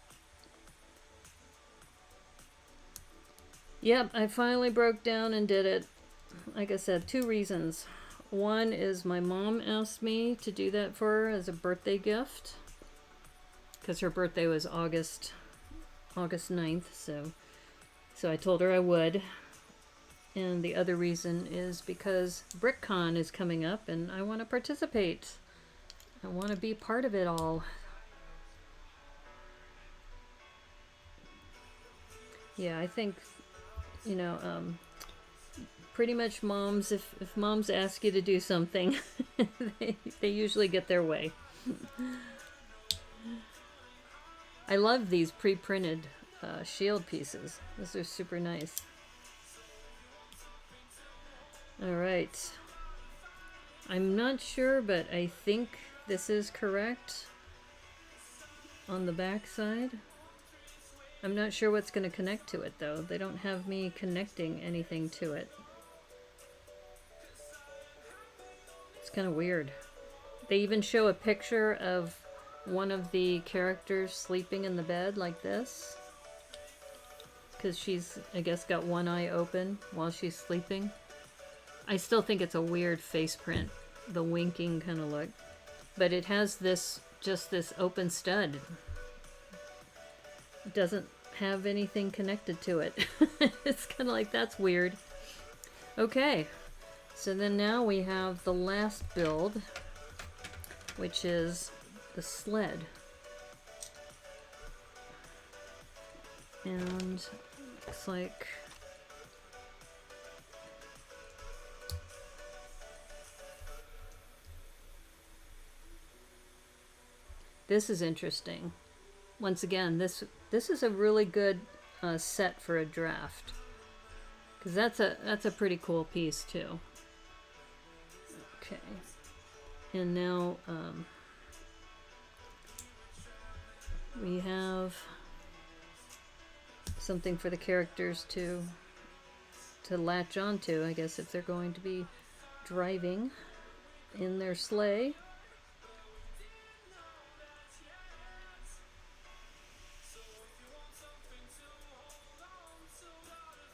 Yep, I finally broke down and did it. Like I said, 2 reasons. One is my mom asked me to do that for her as a birthday gift, because her birthday was August 9th, so I told her I would. And the other reason is because BrickCon is coming up and I want to participate. I want to be part of it all. Yeah, I think, you know, pretty much moms, if moms ask you to do something, they usually get their way. I love these pre-printed shield pieces. Those are super nice. Alright. I'm not sure, but I think this is correct on the back side. I'm not sure what's going to connect to it, though. They don't have me connecting anything to it. It's kind of weird. They even show a picture of one of the characters sleeping in the bed like this. Because she's, I guess, got one eye open while she's sleeping. I still think it's a weird face print, the winking kind of look. But it has this, just this open stud. It doesn't have anything connected to it. It's kind of like, that's weird. Okay, so then now we have the last build, which is the sled. And looks like this is interesting. Once again, this is a really good set for a draft, because that's a pretty cool piece too. Okay, and now we have something for the characters to latch onto, I guess, if they're going to be driving in their sleigh.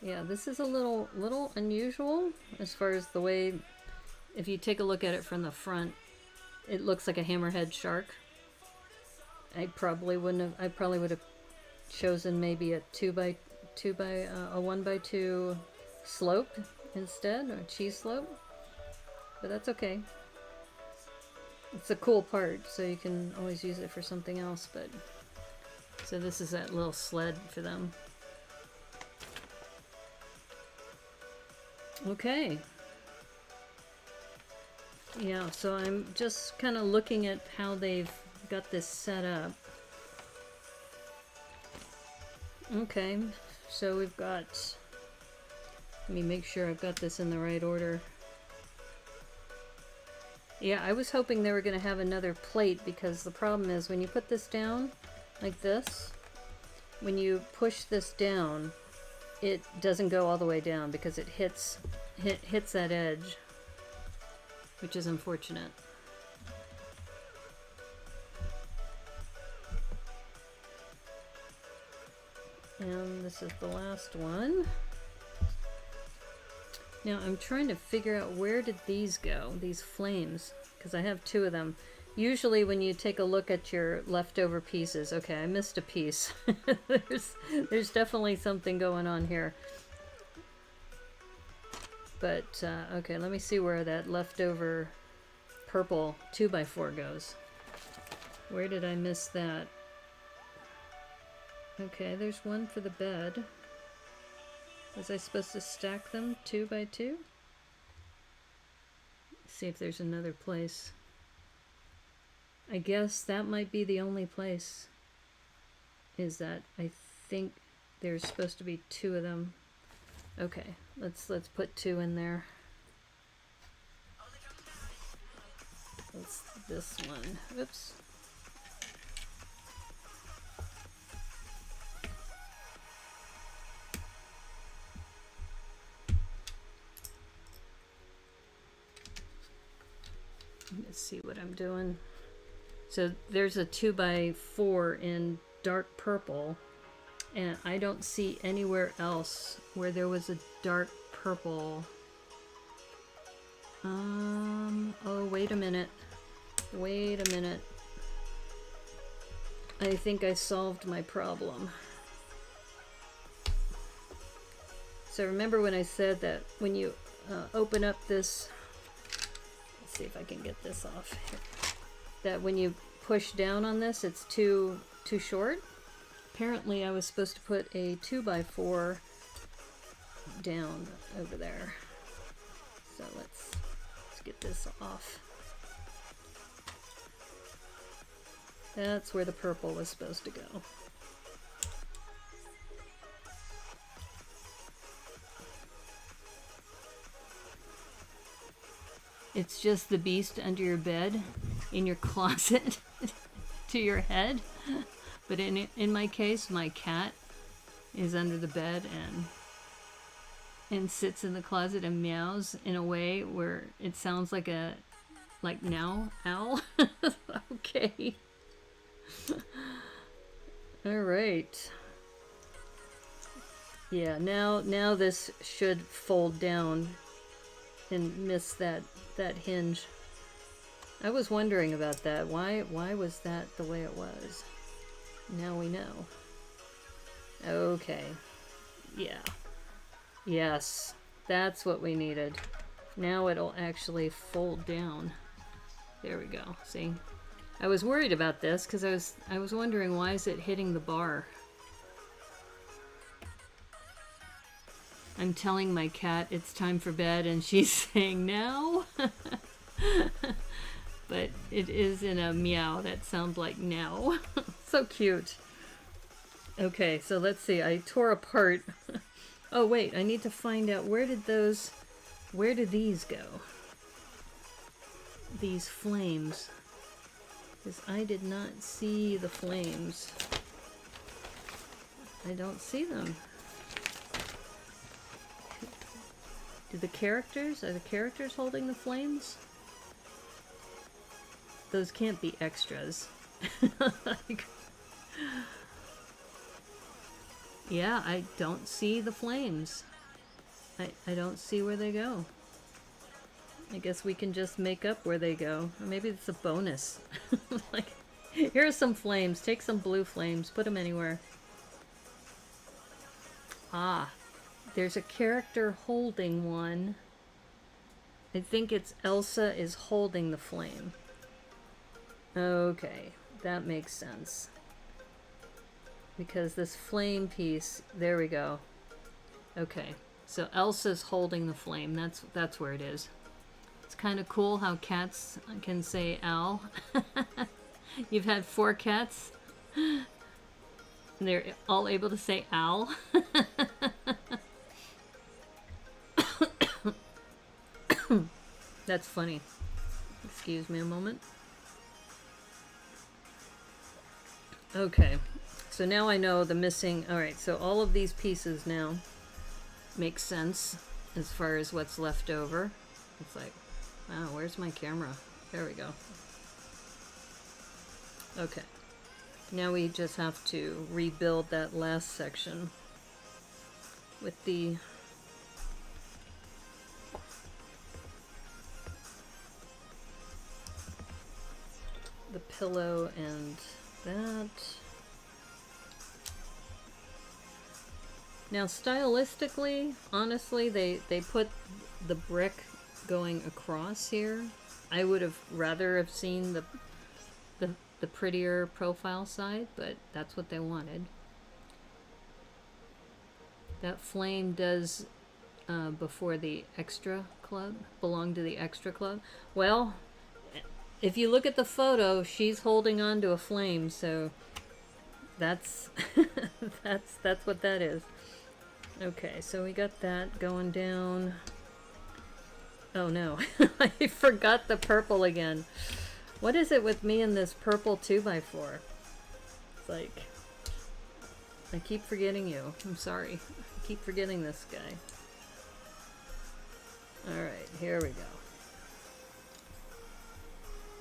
Yeah, this is a little unusual as far as the way, if you take a look at it from the front, it looks like a hammerhead shark. I probably would have chosen maybe a 1x2 slope instead, or a cheese slope, but that's okay. It's a cool part, so you can always use it for something else. But so this is that little sled for them. Okay. Yeah, so I'm just kind of looking at how they've got this set up. Okay, so we've got, let me make sure I've got this in the right order. Yeah, I was hoping they were going to have another plate, because the problem is when you put this down like this, when you push this down, it doesn't go all the way down because it hits that edge, which is unfortunate. And this is the last one. Now I'm trying to figure out, where did these go, these flames, because I have 2 of them. Usually when you take a look at your leftover pieces, okay, I missed a piece. there's definitely something going on here. But, okay, let me see where that leftover purple 2x4 goes. Where did I miss that? Okay, there's one for the bed. Was I supposed to stack them 2 by 2? See if there's another place. I guess that might be the only place. Is that I think there's supposed to be 2 of them. Okay, let's put 2 in there. That's this one. Oops. Let's see what I'm doing. So there's a 2 by 4 in dark purple, and I don't see anywhere else where there was a dark purple. Oh, wait a minute. Wait a minute. I think I solved my problem. So remember when I said that when you open up this, let's see if I can get this off here, that when you push down on this, it's too short? Apparently I was supposed to put a 2 by 4 down over there. So let's get this off. That's where the purple was supposed to go. It's just the beast under your bed, in your closet, to your head. But in my case, my cat is under the bed and sits in the closet and meows in a way where it sounds like a now owl. Okay. All right. Yeah, now this should fold down and miss that hinge. I was wondering about that. Why was that the way it was? Now we know. Okay. Yeah. Yes. That's what we needed. Now it'll actually fold down. There we go. See? I was worried about this because I was wondering, why is it hitting the bar? I'm telling my cat it's time for bed and she's saying no. But it is in a meow that sounds like now. So cute. Okay, so let's see. I tore apart. Oh wait, I need to find out where did these go? These flames. Because I did not see the flames. I don't see them. Are the characters holding the flames? Those can't be extras. Like, yeah, I don't see the flames. I don't see where they go. I guess we can just make up where they go. Or maybe it's a bonus. Like, here's some flames. Take some blue flames. Put them anywhere. Ah, there's a character holding one. I think it's Elsa is holding the flame. Okay, that makes sense. Because this flame piece, there we go. Okay, so Elsa's holding the flame. That's where it is. It's kind of cool how cats can say owl. You've had 4 cats, and they're all able to say owl. That's funny. Excuse me a moment. Okay, so now I know the missing... Alright, so all of these pieces now make sense as far as what's left over. It's like, wow, where's my camera? There we go. Okay, now we just have to rebuild that last section with the pillow and that. Now stylistically, honestly, they put the brick going across here. I would have rather have seen the prettier profile side, but that's what they wanted. That flame does before the extra club, belong to the extra club. Well, if you look at the photo, she's holding on to a flame, so that's that's what that is. Okay, so we got that going down. Oh no, I forgot the purple again. What is it with me and this purple 2x4? It's like, I keep forgetting you. I'm sorry. I keep forgetting this guy. Alright, here we go.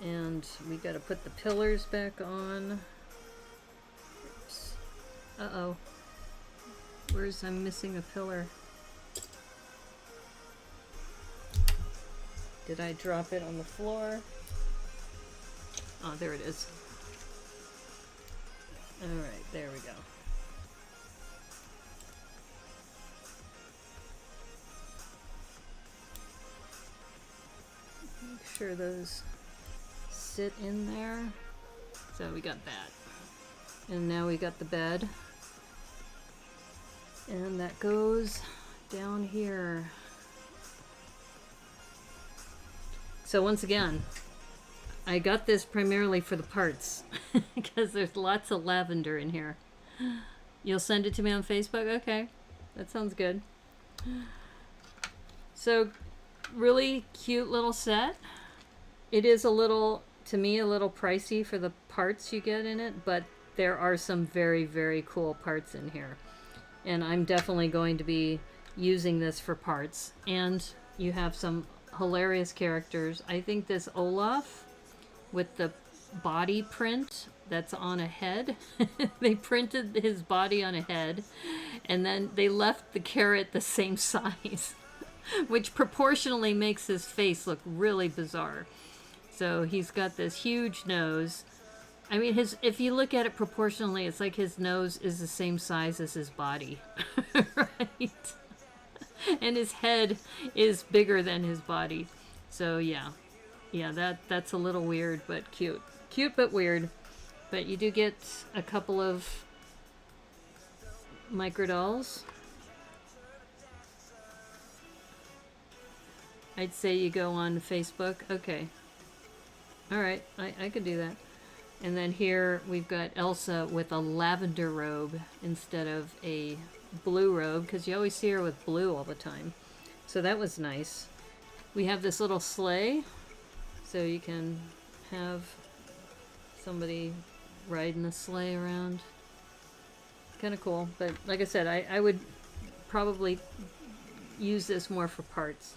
And we gotta put the pillars back on. Oops. Uh-oh. I'm missing a pillar. Did I drop it on the floor? Oh, there it is. Alright, there we go. Make sure those sit in there. So we got that. And now we got the bed. And that goes down here. So once again, I got this primarily for the parts because there's lots of lavender in here. You'll send it to me on Facebook? Okay, that sounds good. So really cute little set. It is a little, to me, a little pricey for the parts you get in it, but there are some very, very cool parts in here. And I'm definitely going to be using this for parts. And you have some hilarious characters. I think this Olaf with the body print that's on a head. They printed his body on a head and then they left the carrot the same size, which proportionally makes his face look really bizarre. So he's got this huge nose. I mean, if you look at it proportionally, it's like his nose is the same size as his body, right? And his head is bigger than his body. So yeah, that's a little weird, but cute. Cute but weird. But you do get a couple of micro dolls. I'd say you go on Facebook. Okay. Alright, I could do that. And then here we've got Elsa with a lavender robe instead of a blue robe, because you always see her with blue all the time. So that was nice. We have this little sleigh, so you can have somebody riding the sleigh around. Kind of cool, but like I said, I would probably use this more for parts.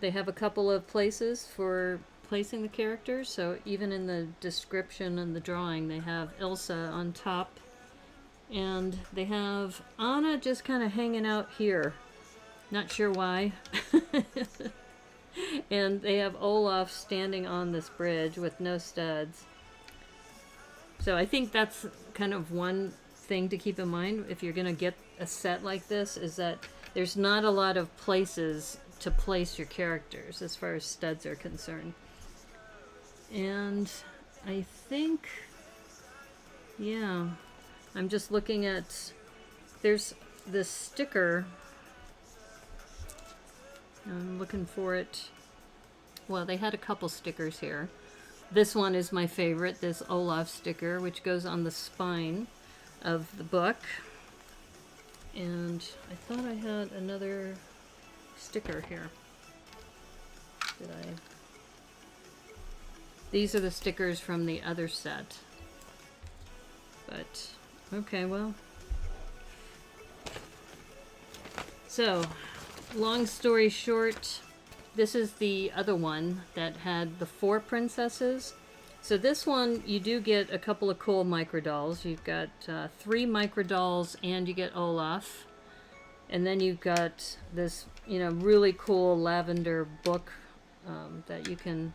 They have a couple of places for placing the characters, so even in the description and the drawing they have Elsa on top and they have Anna just kind of hanging out here, not sure why. And they have Olaf standing on this bridge with no studs. So I think that's kind of one thing to keep in mind if you're gonna get a set like this, is that there's not a lot of places to place your characters as far as studs are concerned. And I think, yeah, I'm just looking at, there's this sticker, I'm looking for it. Well, they had a couple stickers here. This one is my favorite, this Olaf sticker, which goes on the spine of the book. And I thought I had another sticker here. Did I? These are the stickers from the other set. But, okay, well. So, long story short, this is the other one that had the 4 princesses. So this one, you do get a couple of cool micro dolls. You've got 3 micro dolls and you get Olaf. And then you've got this, you know, really cool lavender book that you can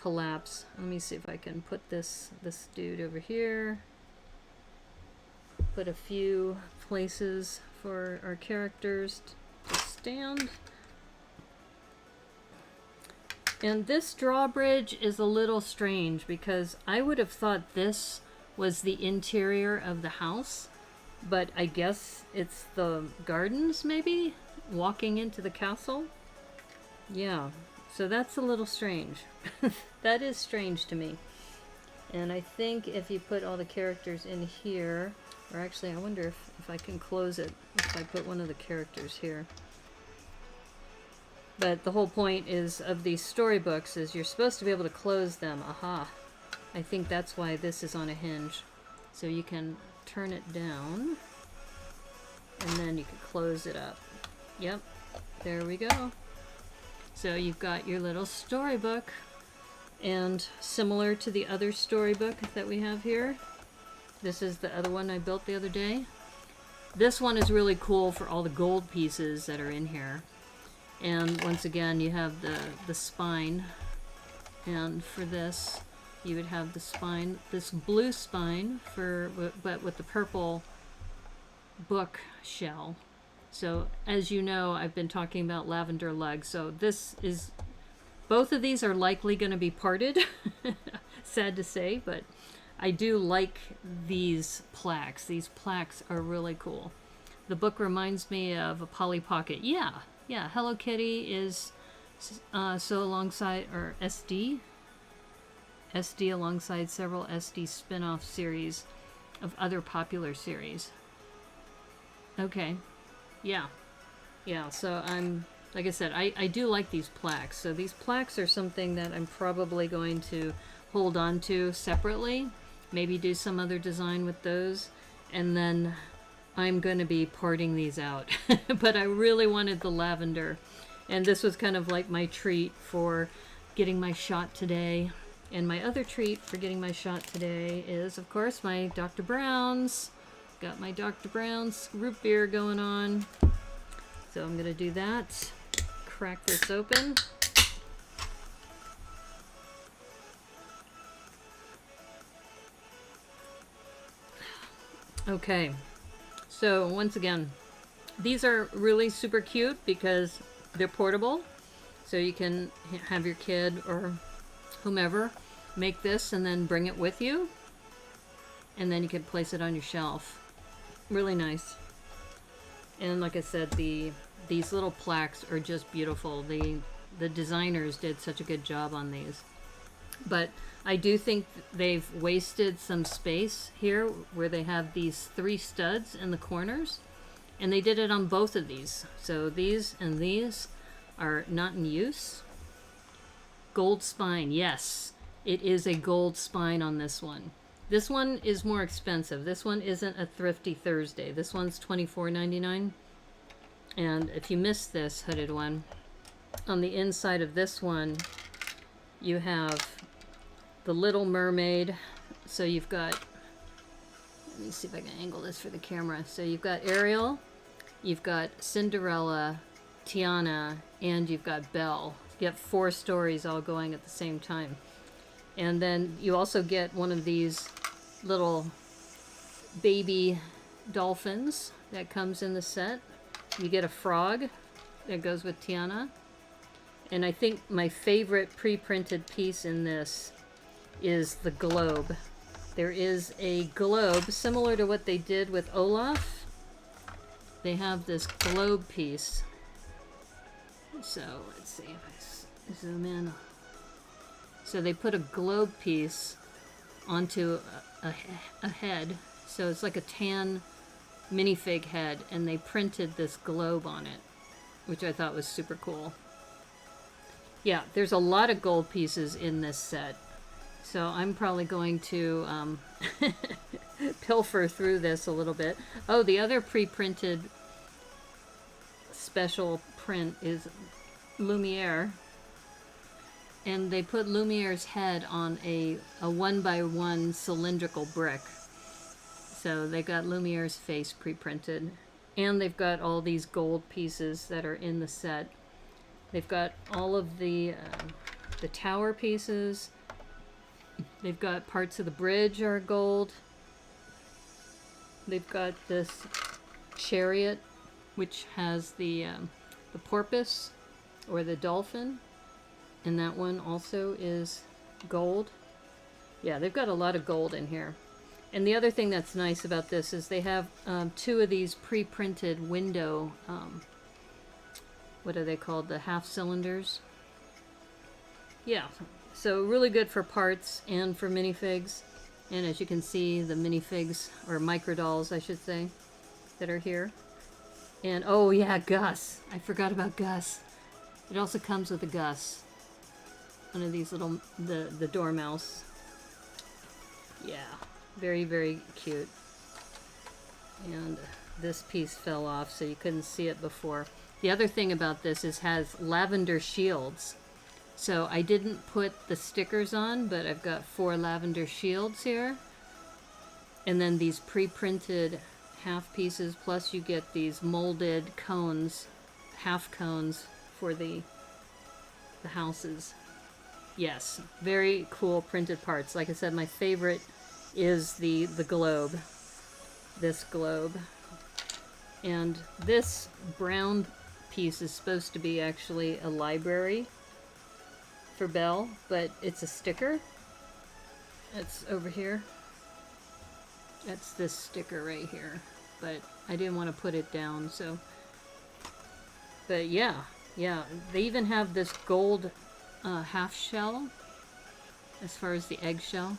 collapse. Let me see if I can put this dude over here. Put a few places for our characters to stand. And this drawbridge is a little strange because I would have thought this was the interior of the house, but I guess it's the gardens, maybe? Walking into the castle? Yeah, so that's a little strange. That is strange to me. And I think if you put all the characters in here, or actually I wonder if I can close it if I put one of the characters here. But the whole point is of these storybooks is you're supposed to be able to close them. Aha. I think that's why this is on a hinge. So you can turn it down and then you can close it up. Yep, there we go. So you've got your little storybook, and similar to the other storybook that we have here, this is the other one I built the other day. This one is really cool for all the gold pieces that are in here. And once again, you have the spine, and for this you would have the spine, this blue spine but with the purple book shell. So as you know, I've been talking about lavender legs. So this is, both of these are likely going to be parted. Sad to say, but I do like these plaques. These plaques are really cool. The book reminds me of a Polly Pocket. Yeah, Hello Kitty is so alongside, or SD alongside several SD spin-off series of other popular series. Okay. Yeah, so I'm, like I said, I do like these plaques. So these plaques are something that I'm probably going to hold on to separately. Maybe do some other design with those. And then I'm going to be parting these out. But I really wanted the lavender. And this was kind of like my treat for getting my shot today. And my other treat for getting my shot today is, of course, my Dr. Brown's. Got my Dr. Brown's root beer going on. So I'm going to do that. Crack this open. Okay. So once again, these are really super cute because they're portable. So you can have your kid or whomever make this and then bring it with you. And then you can place it on your shelf. Really nice. And like I said, these little plaques are just beautiful. The designers did such a good job on these. But I do think they've wasted some space here where they have these 3 studs in the corners. And they did it on both of these. So these and these are not in use. Gold spine, yes. It is a gold spine on this one. This one is more expensive. This one isn't a Thrifty Thursday. This one's $24.99. And if you missed this hooded one, on the inside of this one, you have the Little Mermaid. So you've got, let me see if I can angle this for the camera. So you've got Ariel, you've got Cinderella, Tiana, and you've got Belle. You have 4 stories all going at the same time. And then you also get one of these little baby dolphins that comes in the set. You get a frog that goes with Tiana. And I think my favorite pre-printed piece in this is the globe. There is a globe similar to what they did with Olaf. They have this globe piece. So let's see if I zoom in. So they put a globe piece onto a head. So it's like a tan minifig head, and they printed this globe on it, which I thought was super cool. Yeah, there's a lot of gold pieces in this set. So I'm probably going to pilfer through this a little bit. Oh, the other pre-printed special print is Lumiere. And they put Lumiere's head on a 1x1 cylindrical brick. So they got Lumiere's face pre-printed. And they've got all these gold pieces that are in the set. They've got all of the tower pieces. They've got parts of the bridge are gold. They've got this chariot, which has the porpoise or the dolphin. And that one also is gold. Yeah, they've got a lot of gold in here. And the other thing that's nice about this is they have 2 of these pre-printed window, what are they called? The half cylinders. Yeah, so really good for parts and for minifigs. And as you can see, the minifigs, or micro dolls, I should say, that are here. And oh yeah, Gus. I forgot about Gus. It also comes with a Gus. One of these little, the dormouse. Yeah, very, very cute. And this piece fell off, so you couldn't see it before. The other thing about this is has lavender shields. So I didn't put the stickers on, but I've got 4 lavender shields here. And then these pre-printed half pieces, plus you get these molded cones, half cones for the houses. Yes, very cool printed parts. Like I said, my favorite is the globe. This globe. And this brown piece is supposed to be actually a library for Belle, but it's a sticker. It's over here. That's this sticker right here. But I didn't want to put it down, so. But yeah, they even have this gold half shell as far as the eggshell.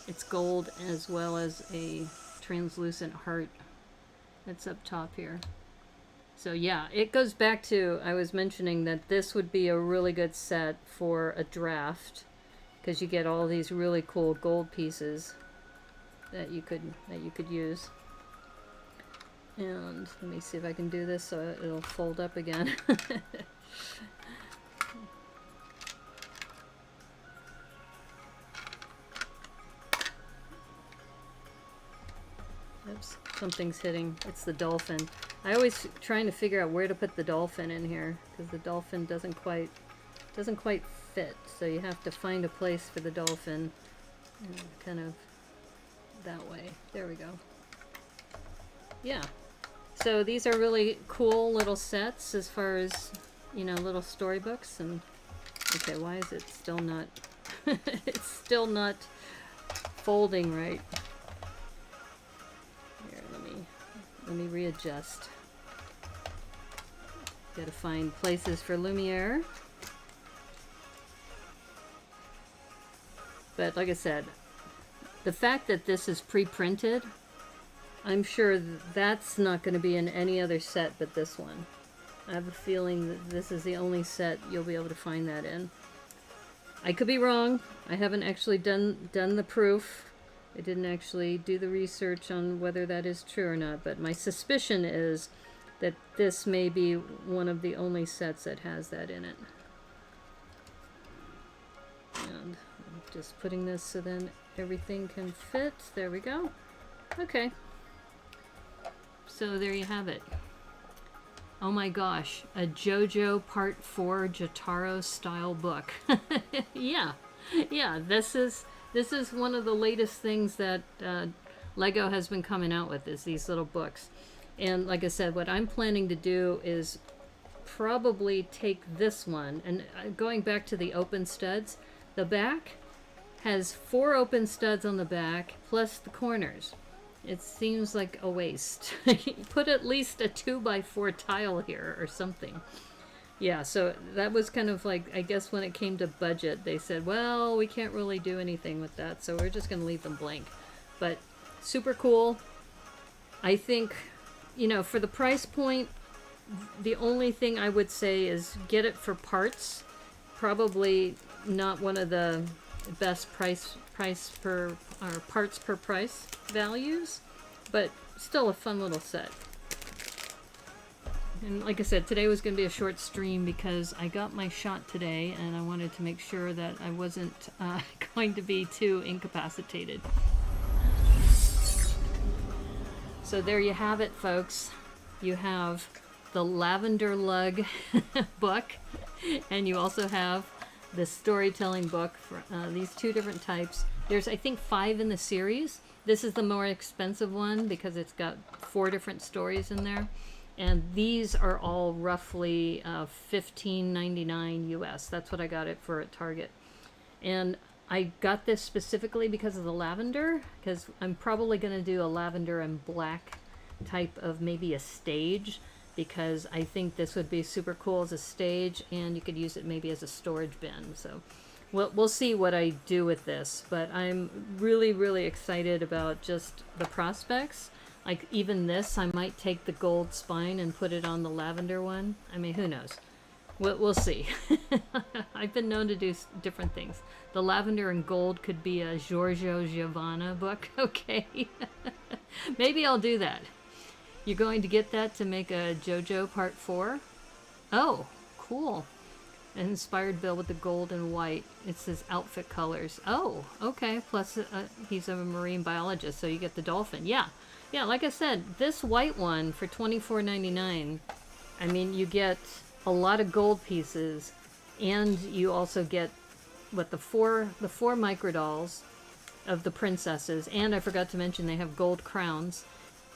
It's gold as well as a translucent heart that's up top here. So yeah, it goes back to, I was mentioning that this would be a really good set for a draft, because you get all these really cool gold pieces that you could use. And let me see if I can do this so it'll fold up again. Oops, something's hitting. It's the dolphin. I always trying to figure out where to put the dolphin in here, because the dolphin doesn't quite fit. So you have to find a place for the dolphin, kind of that way. There we go. Yeah. So these are really cool little sets as far as, you know, little storybooks. And okay, why is it still not? It's still not folding right. Let me readjust. Gotta find places for Lumiere. But like I said, the fact that this is pre-printed, I'm sure that's not going to be in any other set but this one. I have a feeling that this is the only set you'll be able to find that in. I could be wrong. I haven't actually done the proof. I didn't actually do the research on whether that is true or not, but my suspicion is that this may be one of the only sets that has that in it. And I'm just putting this so then everything can fit. There we go. Okay. So there you have it. Oh my gosh, a JoJo Part 4 Jotaro style book. Yeah, this is one of the latest things that LEGO has been coming out with, is these little books. And like I said, what I'm planning to do is probably take this one, and going back to the open studs, the back has 4 open studs on the back, plus the corners. It seems like a waste. Put at least a 2x4 tile here or something. Yeah, so that was kind of like, I guess when it came to budget, they said, well, we can't really do anything with that, so we're just going to leave them blank. But super cool. I think, you know, for the price point, the only thing I would say is get it for parts. Probably not one of the best parts per price values, but still a fun little set. And like I said, today was going to be a short stream because I got my shot today and I wanted to make sure that I wasn't going to be too incapacitated. So there you have it, folks. You have the Lavender Lug book, and you also have the storytelling book for these 2 different types. There's, I think, 5 in the series. This is the more expensive one because it's got 4 different stories in there. And these are all roughly $15.99 US. That's what I got it for at Target. And I got this specifically because of the lavender, because I'm probably going to do a lavender and black type of maybe a stage, because I think this would be super cool as a stage, and you could use it maybe as a storage bin. So we'll see what I do with this, but I'm really, really excited about just the prospects. Like even this, I might take the gold spine and put it on the lavender one. I mean, who knows? We'll see. I've been known to do different things. The lavender and gold could be a Giorgio Giovanna book. Okay. Maybe I'll do that. You're going to get that to make a JoJo Part 4? Oh, cool. An inspired bill with the gold and white. It says outfit colors. Oh, okay. Plus, he's a marine biologist, so you get the dolphin. Yeah. Yeah, like I said, this white one for $24.99, I mean, you get a lot of gold pieces, and you also get what the four micro dolls of the princesses, and I forgot to mention they have gold crowns,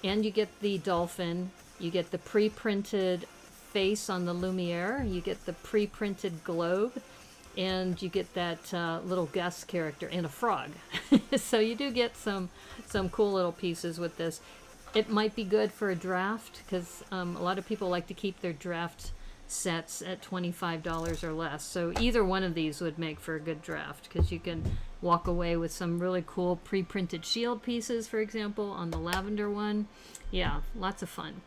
and you get the dolphin, you get the pre-printed face on the Lumiere, you get the pre-printed globe, and you get that little guest character and a frog. So you do get some cool little pieces with this. It might be good for a draft, because a lot of people like to keep their draft sets at $25 or less. So either one of these would make for a good draft, because you can walk away with some really cool pre-printed shield pieces, for example, on the lavender one. Yeah, lots of fun.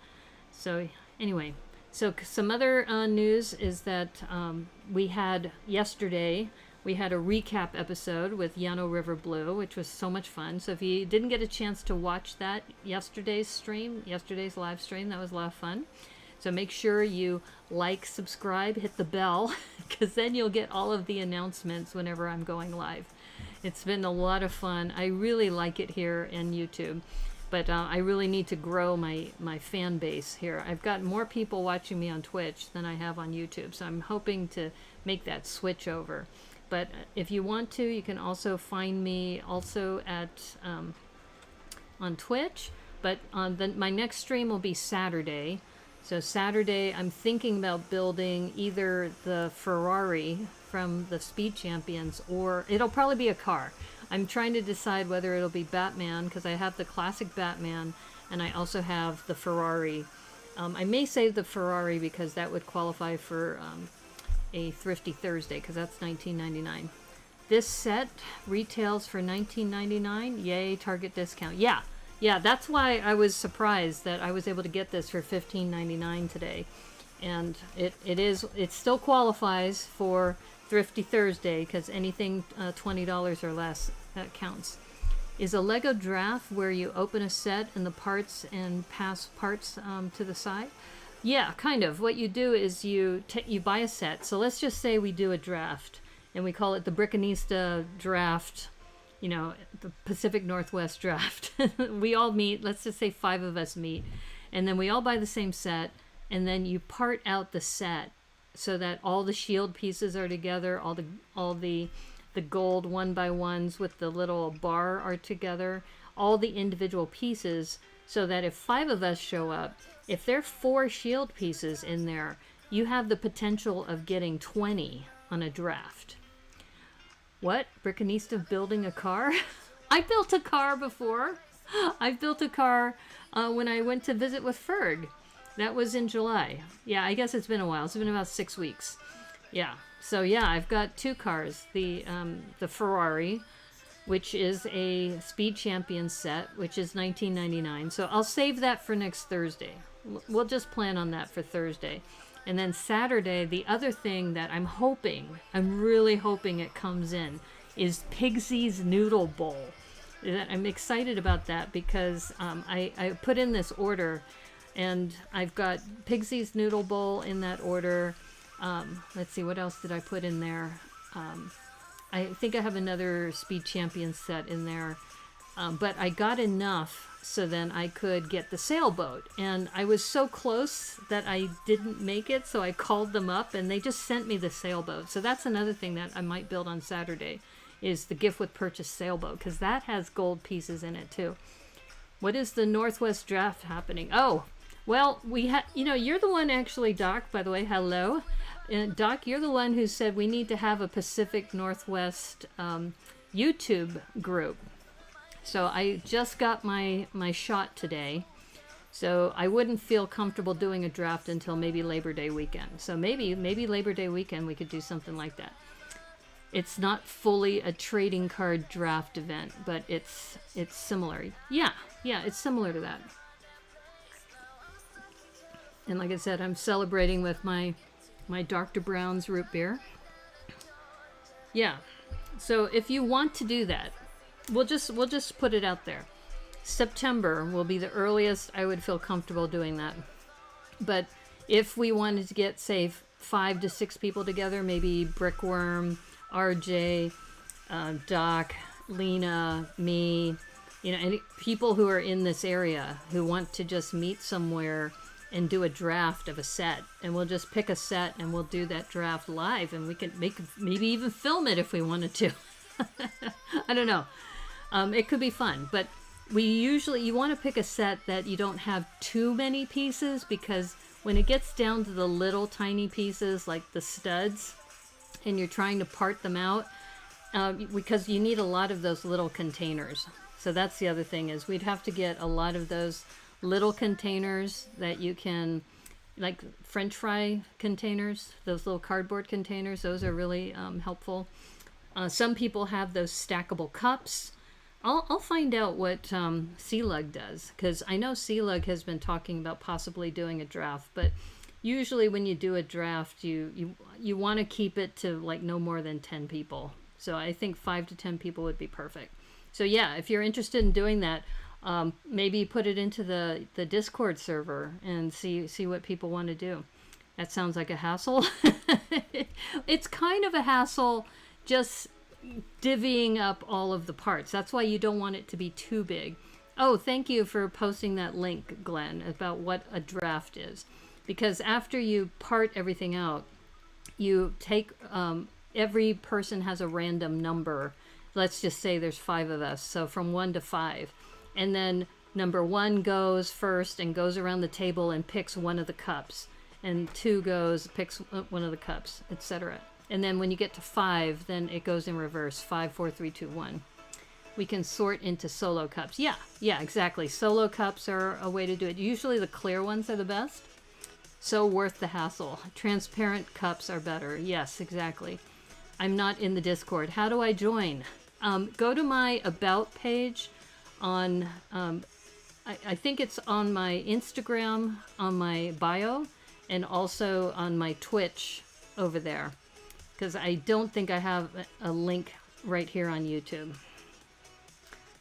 So anyway, so some other news is that we had yesterday, we had a recap episode with Llano River Blue, which was so much fun. So if you didn't get a chance to watch that yesterday's live stream, that was a lot of fun. So make sure you like, subscribe, hit the bell, because then you'll get all of the announcements whenever I'm going live. It's been a lot of fun. I really like it here in YouTube, but I really need to grow my fan base here. I've got more people watching me on Twitch than I have on YouTube, so I'm hoping to make that switch over. But if you want to, you can also find me also at on Twitch, but my next stream will be Saturday. So Saturday, I'm thinking about building either the Ferrari from the Speed Champions, or it'll probably be a car. I'm trying to decide whether it'll be Batman, because I have the classic Batman, and I also have the Ferrari. I may save the Ferrari because that would qualify for a Thrifty Thursday, because that's $19.99. This set retails for $19.99. Yay, Target discount. Yeah, that's why I was surprised that I was able to get this for $15.99 today. And it still qualifies for Thrifty Thursday, because anything $20 or less, that counts. Is a Lego draft where you open a set and the parts and pass parts to the side? Yeah, kind of. What you do is you buy a set. So let's just say we do a draft, and we call it the Brickanista draft, you know, the Pacific Northwest draft. We all meet, let's just say 5 of us meet, and then we all buy the same set, and then you part out the set so that all the shield pieces are together, all the gold 1x1s with the little bar are together, all the individual pieces, so that if 5 of us show up, if there are 4 shield pieces in there, you have the potential of getting 20 on a draft. What? Brickanista building a car? I built a car before. I built a car when I went to visit with Ferg. That was in July. Yeah, I guess it's been a while. It's been about 6 weeks. Yeah. So yeah, I've got 2 cars. The Ferrari, which is a Speed Champion set, which is $19.99. So I'll save that for next Thursday. We'll just plan on that for Thursday. And then Saturday, the other thing that I'm really hoping it comes in, is Pigsy's Noodle Bowl. I'm excited about that because I put in this order, and I've got Pigsy's Noodle Bowl in that order. Let's see, what else did I put in there? I think I have another Speed Champion set in there. But I got enough so then I could get the sailboat. And I was so close that I didn't make it, so I called them up and they just sent me the sailboat. So that's another thing that I might build on Saturday, is the gift with purchase sailboat, because that has gold pieces in it too. What is the Northwest draft happening? Oh, well, you're the one actually, Doc, by the way, hello. Doc, you're the one who said we need to have a Pacific Northwest YouTube group. So I just got my shot today. So I wouldn't feel comfortable doing a draft until maybe Labor Day weekend. So maybe Labor Day weekend we could do something like that. It's not fully a trading card draft event, but it's similar. Yeah, it's similar to that. And like I said, I'm celebrating with my Dr. Brown's root beer. Yeah. So if you want to do that, we'll just put it out there. September will be the earliest I would feel comfortable doing that. But if we wanted to get, say, 5 to 6 people together, maybe Brickworm, RJ, Doc, Lena, me, any people who are in this area who want to just meet somewhere and do a draft of a set, and we'll just pick a set and we'll do that draft live, and we can maybe even film it if we wanted to. I don't know. It could be fun, but you want to pick a set that you don't have too many pieces, because when it gets down to the little tiny pieces like the studs and you're trying to part them out, because you need a lot of those little containers. So that's the other thing, is we'd have to get a lot of those little containers that you can, like French fry containers, those little cardboard containers, those are really helpful. Some people have those stackable cups. I'll find out what C-Lug does, because I know C-Lug has been talking about possibly doing a draft, but usually when you do a draft, you want to keep it to like no more than 10 people. So I think 5 to 10 people would be perfect. So yeah, if you're interested in doing that, maybe put it into the Discord server and see what people want to do. That sounds like a hassle. It's kind of a hassle just divvying up all of the parts. That's why you don't want it to be too big. Oh, thank you for posting that link, Glenn, about what a draft is. Because after you part everything out, you take, every person has a random number. Let's just say there's 5 of us, so from 1 to 5. And then number 1 goes first and goes around the table and picks one of the cups. And 2 picks one of the cups, etc. And then when you get to 5, then it goes in reverse. 5, 4, 3, 2, 1. We can sort into solo cups. Yeah, exactly. Solo cups are a way to do it. Usually the clear ones are the best. So worth the hassle. Transparent cups are better. Yes, exactly. I'm not in the Discord. How do I join? Go to my About page on, I think it's on my Instagram, on my bio, and also on my Twitch over there. Because I don't think I have a link right here on YouTube.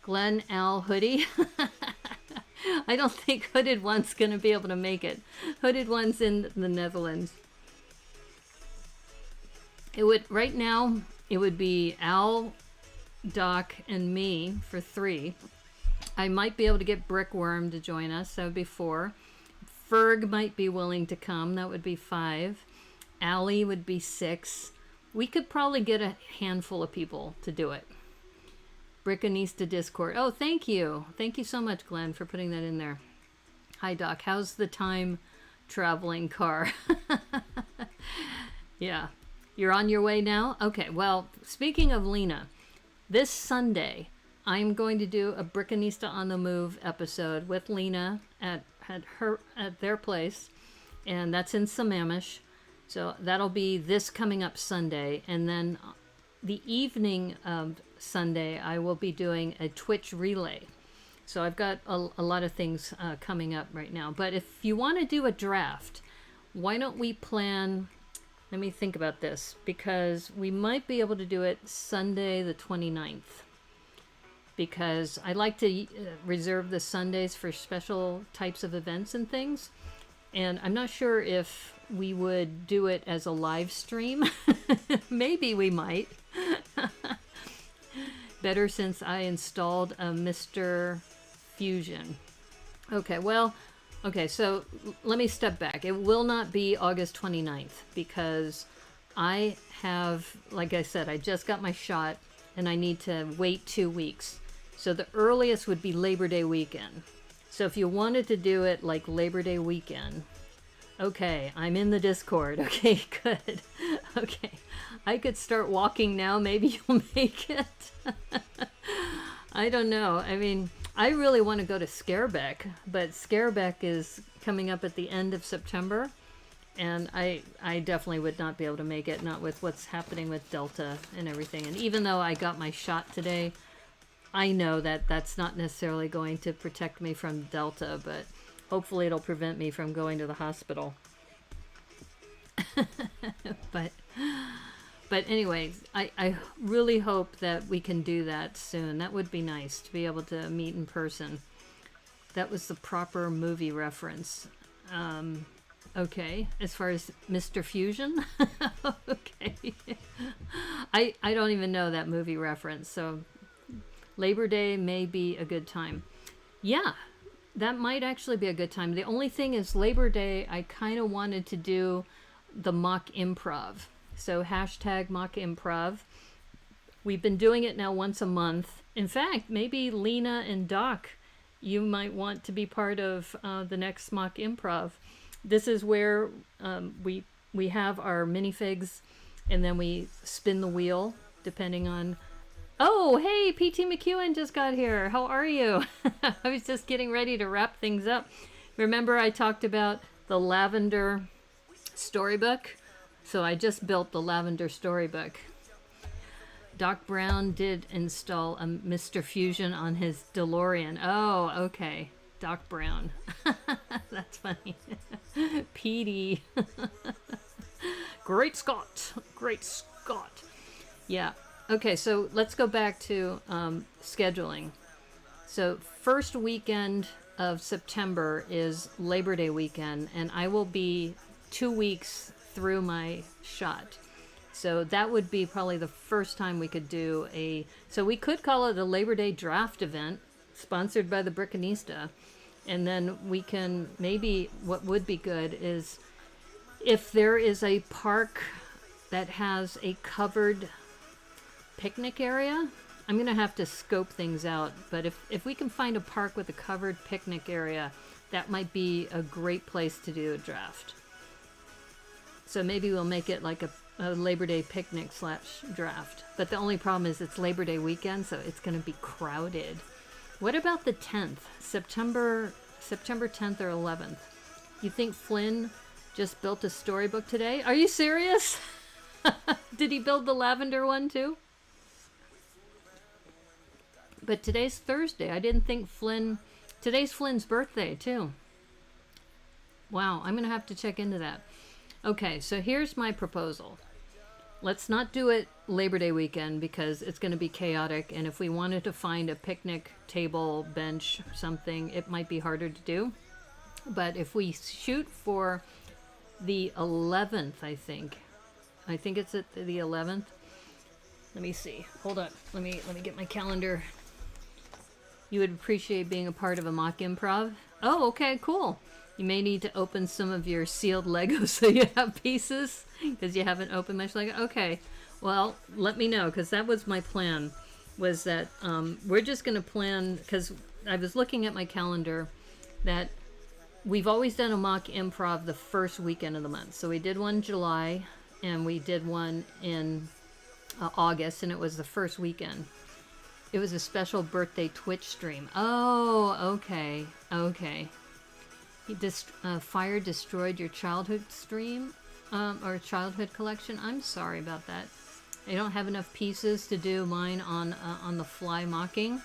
Glenn Al Hoodie. I don't think Hooded One's going to be able to make it. Hooded One's in the Netherlands. Right now, it would be Al, Doc, and me for 3. I might be able to get Brickworm to join us. That would be 4. Ferg might be willing to come. That would be 5. Allie would be 6. We could probably get a handful of people to do it. Brickanista Discord. Oh, thank you. Thank you so much, Glenn, for putting that in there. Hi, Doc. How's the time traveling car? Yeah. You're on your way now? Okay, well, speaking of Lena, this Sunday, I'm going to do a Brickanista on the Move episode with Lena at their place, and that's in Sammamish. So that'll be this coming up Sunday, and then the evening of Sunday I will be doing a Twitch relay. So I've got a lot of things coming up right now. But if you want to do a draft, why don't we plan, let me think about this, because we might be able to do it Sunday the 29th. Because I like to reserve the Sundays for special types of events and things. And I'm not sure if we would do it as a live stream. Maybe we might. Better since I installed a Mr. Fusion. Okay, so let me step back. It will not be August 29th because I have, like I said, I just got my shot and I need to wait 2 weeks. So the earliest would be Labor Day weekend. So if you wanted to do it like Labor Day weekend, okay, I'm in the Discord. Okay, good. Okay, I could start walking now. Maybe you'll make it. I don't know. I mean, I really want to go to Scarebeck, but Scarebeck is coming up at the end of September, and I definitely would not be able to make it, not with what's happening with Delta and everything. And even though I got my shot today, I know that that's not necessarily going to protect me from Delta, but hopefully it'll prevent me from going to the hospital. But anyways, I really hope that we can do that soon. That would be nice to be able to meet in person. That was the proper movie reference. Okay, as far as Mr. Fusion. Okay. I don't even know that movie reference, so Labor Day may be a good time. Yeah, that might actually be a good time. The only thing is Labor Day, I kind of wanted to do the mock improv. So hashtag mock improv. We've been doing it now once a month. In fact, maybe Lena and Doc, you might want to be part of the next mock improv. This is where we have our minifigs, and then we spin the wheel depending on... Oh, hey, PT McEwen just got here. How are you? I was just getting ready to wrap things up. Remember I talked about the Lavender Storybook? So I just built the Lavender Storybook. Doc Brown did install a Mr. Fusion on his DeLorean. Oh, okay. Doc Brown. That's funny. PD. Great Scott. Great Scott. Yeah. Okay, so let's go back to scheduling. So first weekend of September is Labor Day weekend, and I will be 2 weeks through my shot. So that would be probably the first time we could do so we could call it a Labor Day draft event sponsored by the Brickanista. And then we can, maybe what would be good is if there is a park that has a covered picnic area. I'm going to have to scope things out, but if we can find a park with a covered picnic area, that might be a great place to do a draft. So maybe we'll make it like a Labor Day picnic / draft. But the only problem is it's Labor Day weekend, so it's going to be crowded. What about the 10th? September 10th or 11th? You think Flynn just built a storybook today? Are you serious? Did he build the lavender one too? But today's Thursday. I didn't think today's Flynn's birthday too. Wow, I'm going to have to check into that. Okay, so here's my proposal. Let's not do it Labor Day weekend because it's going to be chaotic, and if we wanted to find a picnic table, bench, something, it might be harder to do. But if we shoot for the 11th, I think it's at the 11th. Let me see. Hold up. Let me get my calendar. You would appreciate being a part of a mock improv? Oh, okay, cool. You may need to open some of your sealed Legos so you have pieces because you haven't opened much Lego. Okay, well, let me know because that was my plan, was that we're just going to plan, because I was looking at my calendar, that we've always done a mock improv the first weekend of the month. So we did one in July and we did one in August, and it was the first weekend. It was a special birthday Twitch stream. Oh, okay, okay. Fire destroyed your childhood stream or childhood collection. I'm sorry about that. I don't have enough pieces to do mine on the fly mocking.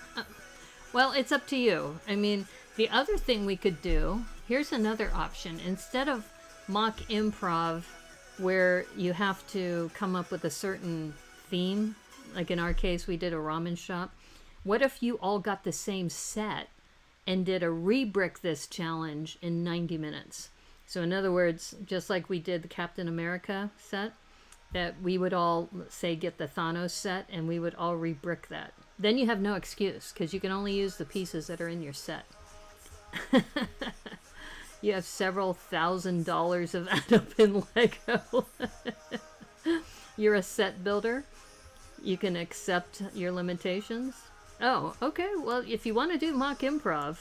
Well, it's up to you. I mean, the other thing we could do, here's another option. Instead of mock improv where you have to come up with a certain theme, like in our case we did a ramen shop, what if you all got the same set and did a re-brick this challenge in 90 minutes? So in other words, just like we did the Captain America set, that we would all, say, get the Thanos set and we would all re-brick that. Then you have no excuse because you can only use the pieces that are in your set. You have several $1,000s of add up in Lego. You're a set builder. You can accept your limitations. Oh, okay. Well, if you want to do mock improv,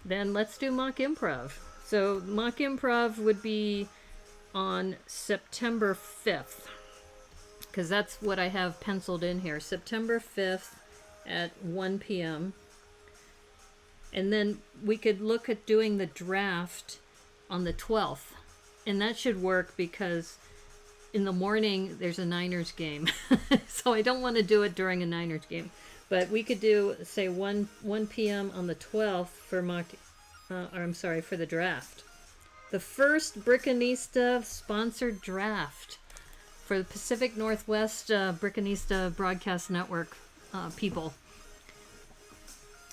then let's do mock improv. So mock improv would be on September 5th. because that's what I have penciled in here. September 5th at 1 p.m. And then we could look at doing the draft on the 12th. And that should work because in the morning there's a Niners game. So I don't want to do it during a Niners game. But we could do, say, 1 p.m. on the 12th for for the draft. The first Brickanista sponsored draft for the Pacific Northwest Brickanista Broadcast Network people.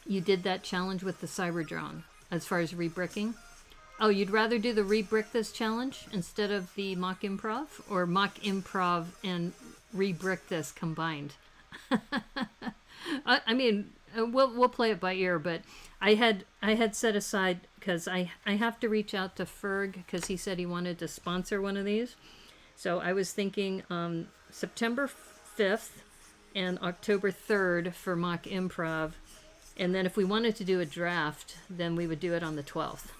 You did that challenge with the Cyberdrone as far as rebricking. Oh, you'd rather do the rebrick this challenge instead of the mock improv, or mock improv and rebrick this combined? I mean, we'll play it by ear, but I had set aside, because I have to reach out to Ferg because he said he wanted to sponsor one of these. So I was thinking September 5th and October 3rd for mock improv. And then if we wanted to do a draft, then we would do it on the 12th.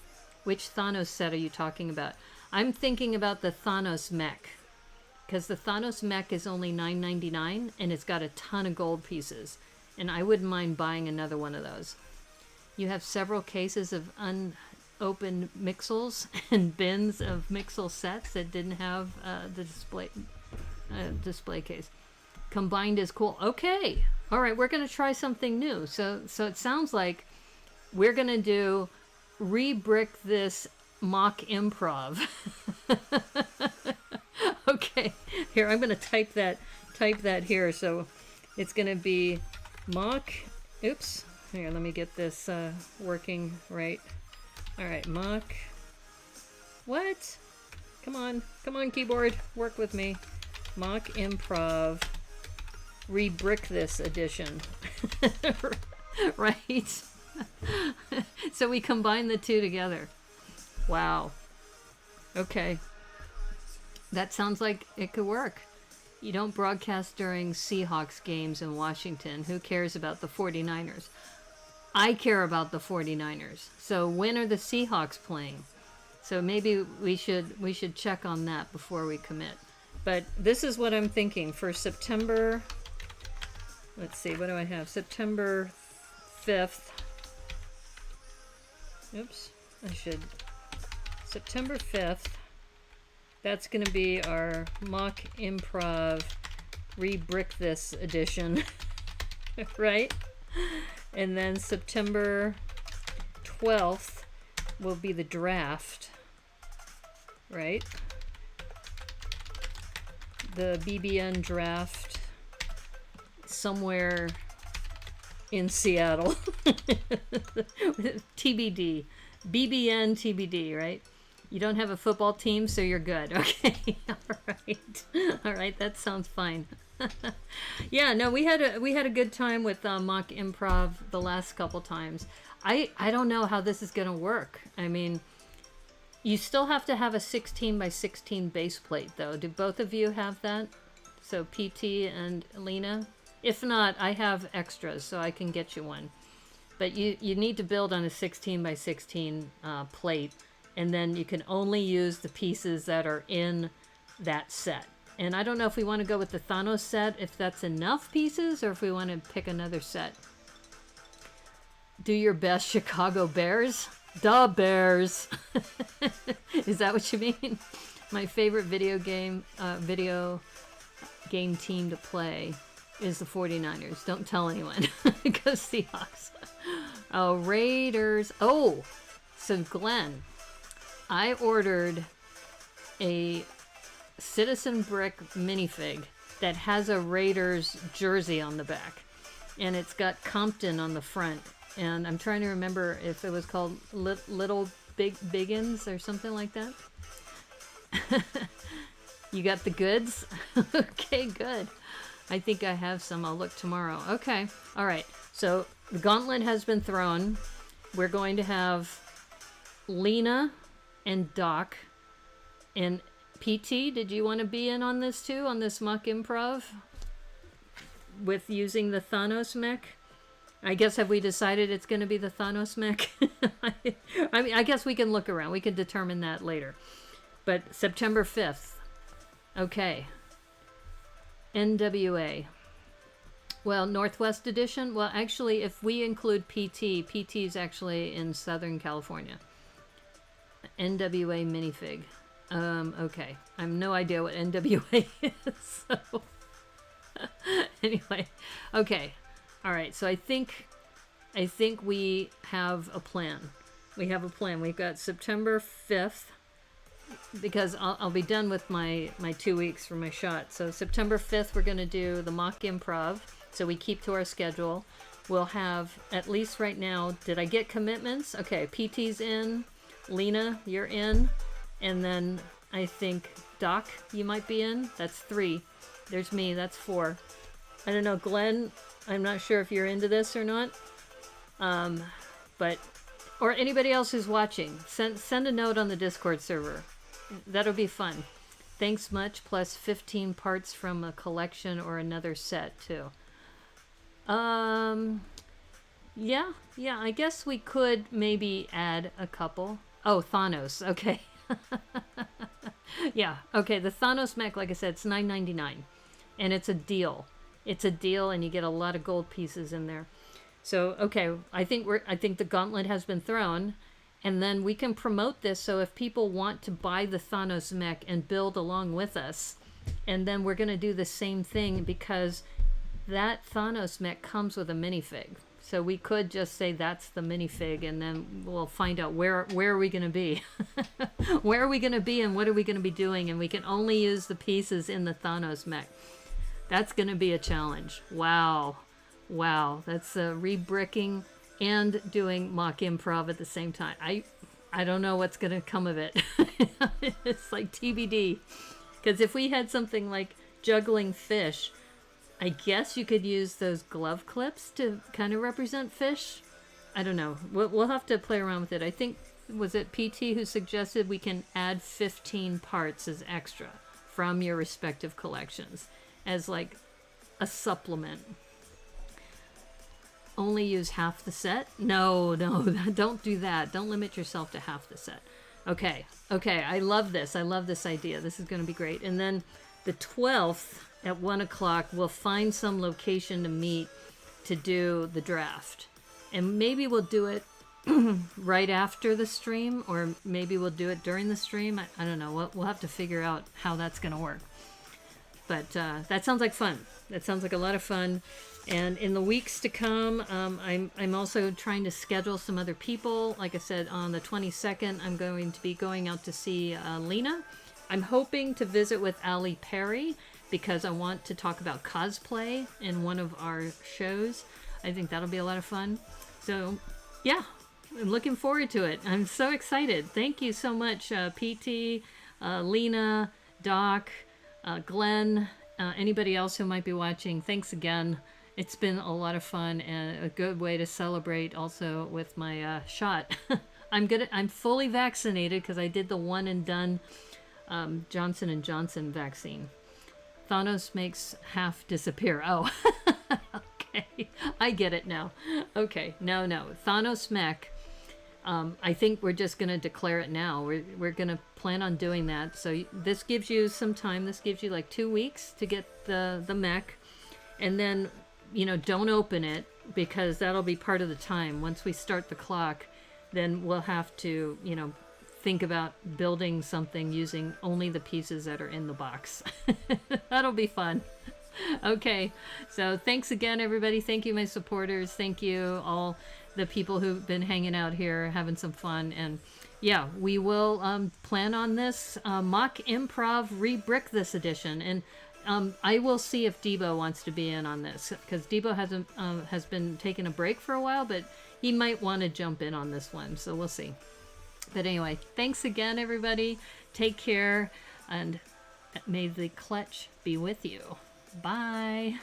Which Thanos set are you talking about? I'm thinking about the Thanos Mech. Because the Thanos Mech is only $9.99 and it's got a ton of gold pieces. And I wouldn't mind buying another one of those. You have several cases of unopened Mixels and bins of Mixel sets that didn't have the display case. Combined is cool. Okay. All right, we're going to try something new. So it sounds like we're going to do rebrick this mock improv. Okay. Here, I'm going to type that here. So it's going to be mock. Oops. Here, let me get this working right. All right, mock. What? Come on, keyboard, work with me. Mock improv. Rebrick this edition. Right? So we combine the two together. Wow. Okay. That sounds like it could work. You don't broadcast during Seahawks games in Washington. Who cares about the 49ers? I care about the 49ers. So when are the Seahawks playing? So maybe we should check on that before we commit. But this is what I'm thinking for September. Let's see, what do I have? September 5th. Oops, September 5th. That's going to be our mock improv rebrick this edition. Right? And then September 12th will be the draft. Right? The BBN draft somewhere in Seattle. TBD. BBN TBD, right? You don't have a football team, so you're good. Okay. All right, that sounds fine. Yeah, no, we had a good time with mock improv the last couple times. I don't know how this is going to work. I mean, you still have to have a 16 by 16 base plate, though. Do both of you have that? So PT and Lena? If not, I have extras, so I can get you one. But you need to build on a 16 by 16 plate, and then you can only use the pieces that are in that set. And I don't know if we want to go with the Thanos set, if that's enough pieces, or if we want to pick another set. Do your best, Chicago Bears. The Bears. Is that what you mean? My favorite video game team to play is the 49ers. Don't tell anyone. Go Seahawks. Oh, Raiders. Oh, so Glenn, I ordered a Citizen Brick minifig that has a Raiders jersey on the back. And it's got Compton on the front. And I'm trying to remember if it was called Little Biggins or something like that. You got the goods? Okay, good. I think I have some. I'll look tomorrow. Okay. All right. So the gauntlet has been thrown. We're going to have Lena and Doc. And PT, did you want to be in on this too? On this mock improv? With using the Thanos Mech? I guess, have we decided it's going to be the Thanos Mech? I mean, I guess we can look around. We can determine that later. But September 5th. Okay. NWA. Well, Northwest Edition. Well, actually, if we include PT is actually in Southern California. NWA minifig. Okay. I have no idea what NWA is. So anyway, okay. All right. So I think we have a plan. We have a plan. We've got September 5th, because I'll be done with my 2 weeks for my shot. So September 5th, we're going to do the mock improv. So we keep to our schedule. We'll have, at least right now, did I get commitments? Okay, PT's in. Lena, you're in. And then I think Doc, you might be in. That's 3. There's me, that's 4. I don't know, Glenn, I'm not sure if you're into this or not. But, or anybody else who's watching, send a note on the Discord server. That'll be fun. Thanks much, plus 15 parts from a collection or another set too. Yeah, I guess we could maybe add a couple. Oh, Thanos, okay. Yeah, okay, the Thanos Mech, like I said, it's $9.99. And it's a deal. It's a deal, and you get a lot of gold pieces in there. So, okay, I think the gauntlet has been thrown. And then we can promote this, so if people want to buy the Thanos Mech and build along with us, and then we're going to do the same thing, because that Thanos Mech comes with a minifig. So we could just say that's the minifig, and then we'll find out where are we going to be. Where are we going to be, and what are we going to be doing? And we can only use the pieces in the Thanos Mech. That's going to be a challenge. Wow. That's re-bricking and doing mock improv at the same time. I don't know what's going to come of it. It's like TBD. Because if we had something like juggling fish, I guess you could use those glove clips to kind of represent fish. I don't know. We'll have to play around with it. I think, was it PT who suggested we can add 15 parts as extra from your respective collections as like a supplement? Only use half the set? No, don't do that. Don't limit yourself to half the set. Okay, I love this. I love this idea. This is going to be great. And then the 12th at 1 o'clock, we'll find some location to meet to do the draft. And maybe we'll do it right after the stream, or maybe we'll do it during the stream. I don't know. We'll have to figure out how that's going to work. But that sounds like fun. That sounds like a lot of fun. And in the weeks to come, I'm also trying to schedule some other people. Like I said, on the 22nd, I'm going to be going out to see Lena. I'm hoping to visit with Ali Perry, because I want to talk about cosplay in one of our shows. I think that'll be a lot of fun. So, yeah, I'm looking forward to it. I'm so excited. Thank you so much, PT, Lena, Doc, Glenn, anybody else who might be watching. Thanks again. It's been a lot of fun and a good way to celebrate also with my shot. I'm fully vaccinated because I did the one and done Johnson & Johnson vaccine. Thanos makes half disappear. Oh, okay. I get it now. Okay, no. Thanos Mech, I think we're just going to declare it now. We're going to plan on doing that. So this gives you some time. This gives you like 2 weeks to get the mech. And then, don't open it, because that'll be part of the time. Once we start the clock, then we'll have to, think about building something using only the pieces that are in the box. That'll be fun. Okay, so thanks again, everybody. Thank you, my supporters. Thank you, all the people who've been hanging out here, having some fun. And yeah, we will plan on this mock improv re-brick this edition. And I will see if Debo wants to be in on this, because Debo has been taking a break for a while, but he might want to jump in on this one. So we'll see. But anyway, thanks again, everybody. Take care, and may the clutch be with you. Bye.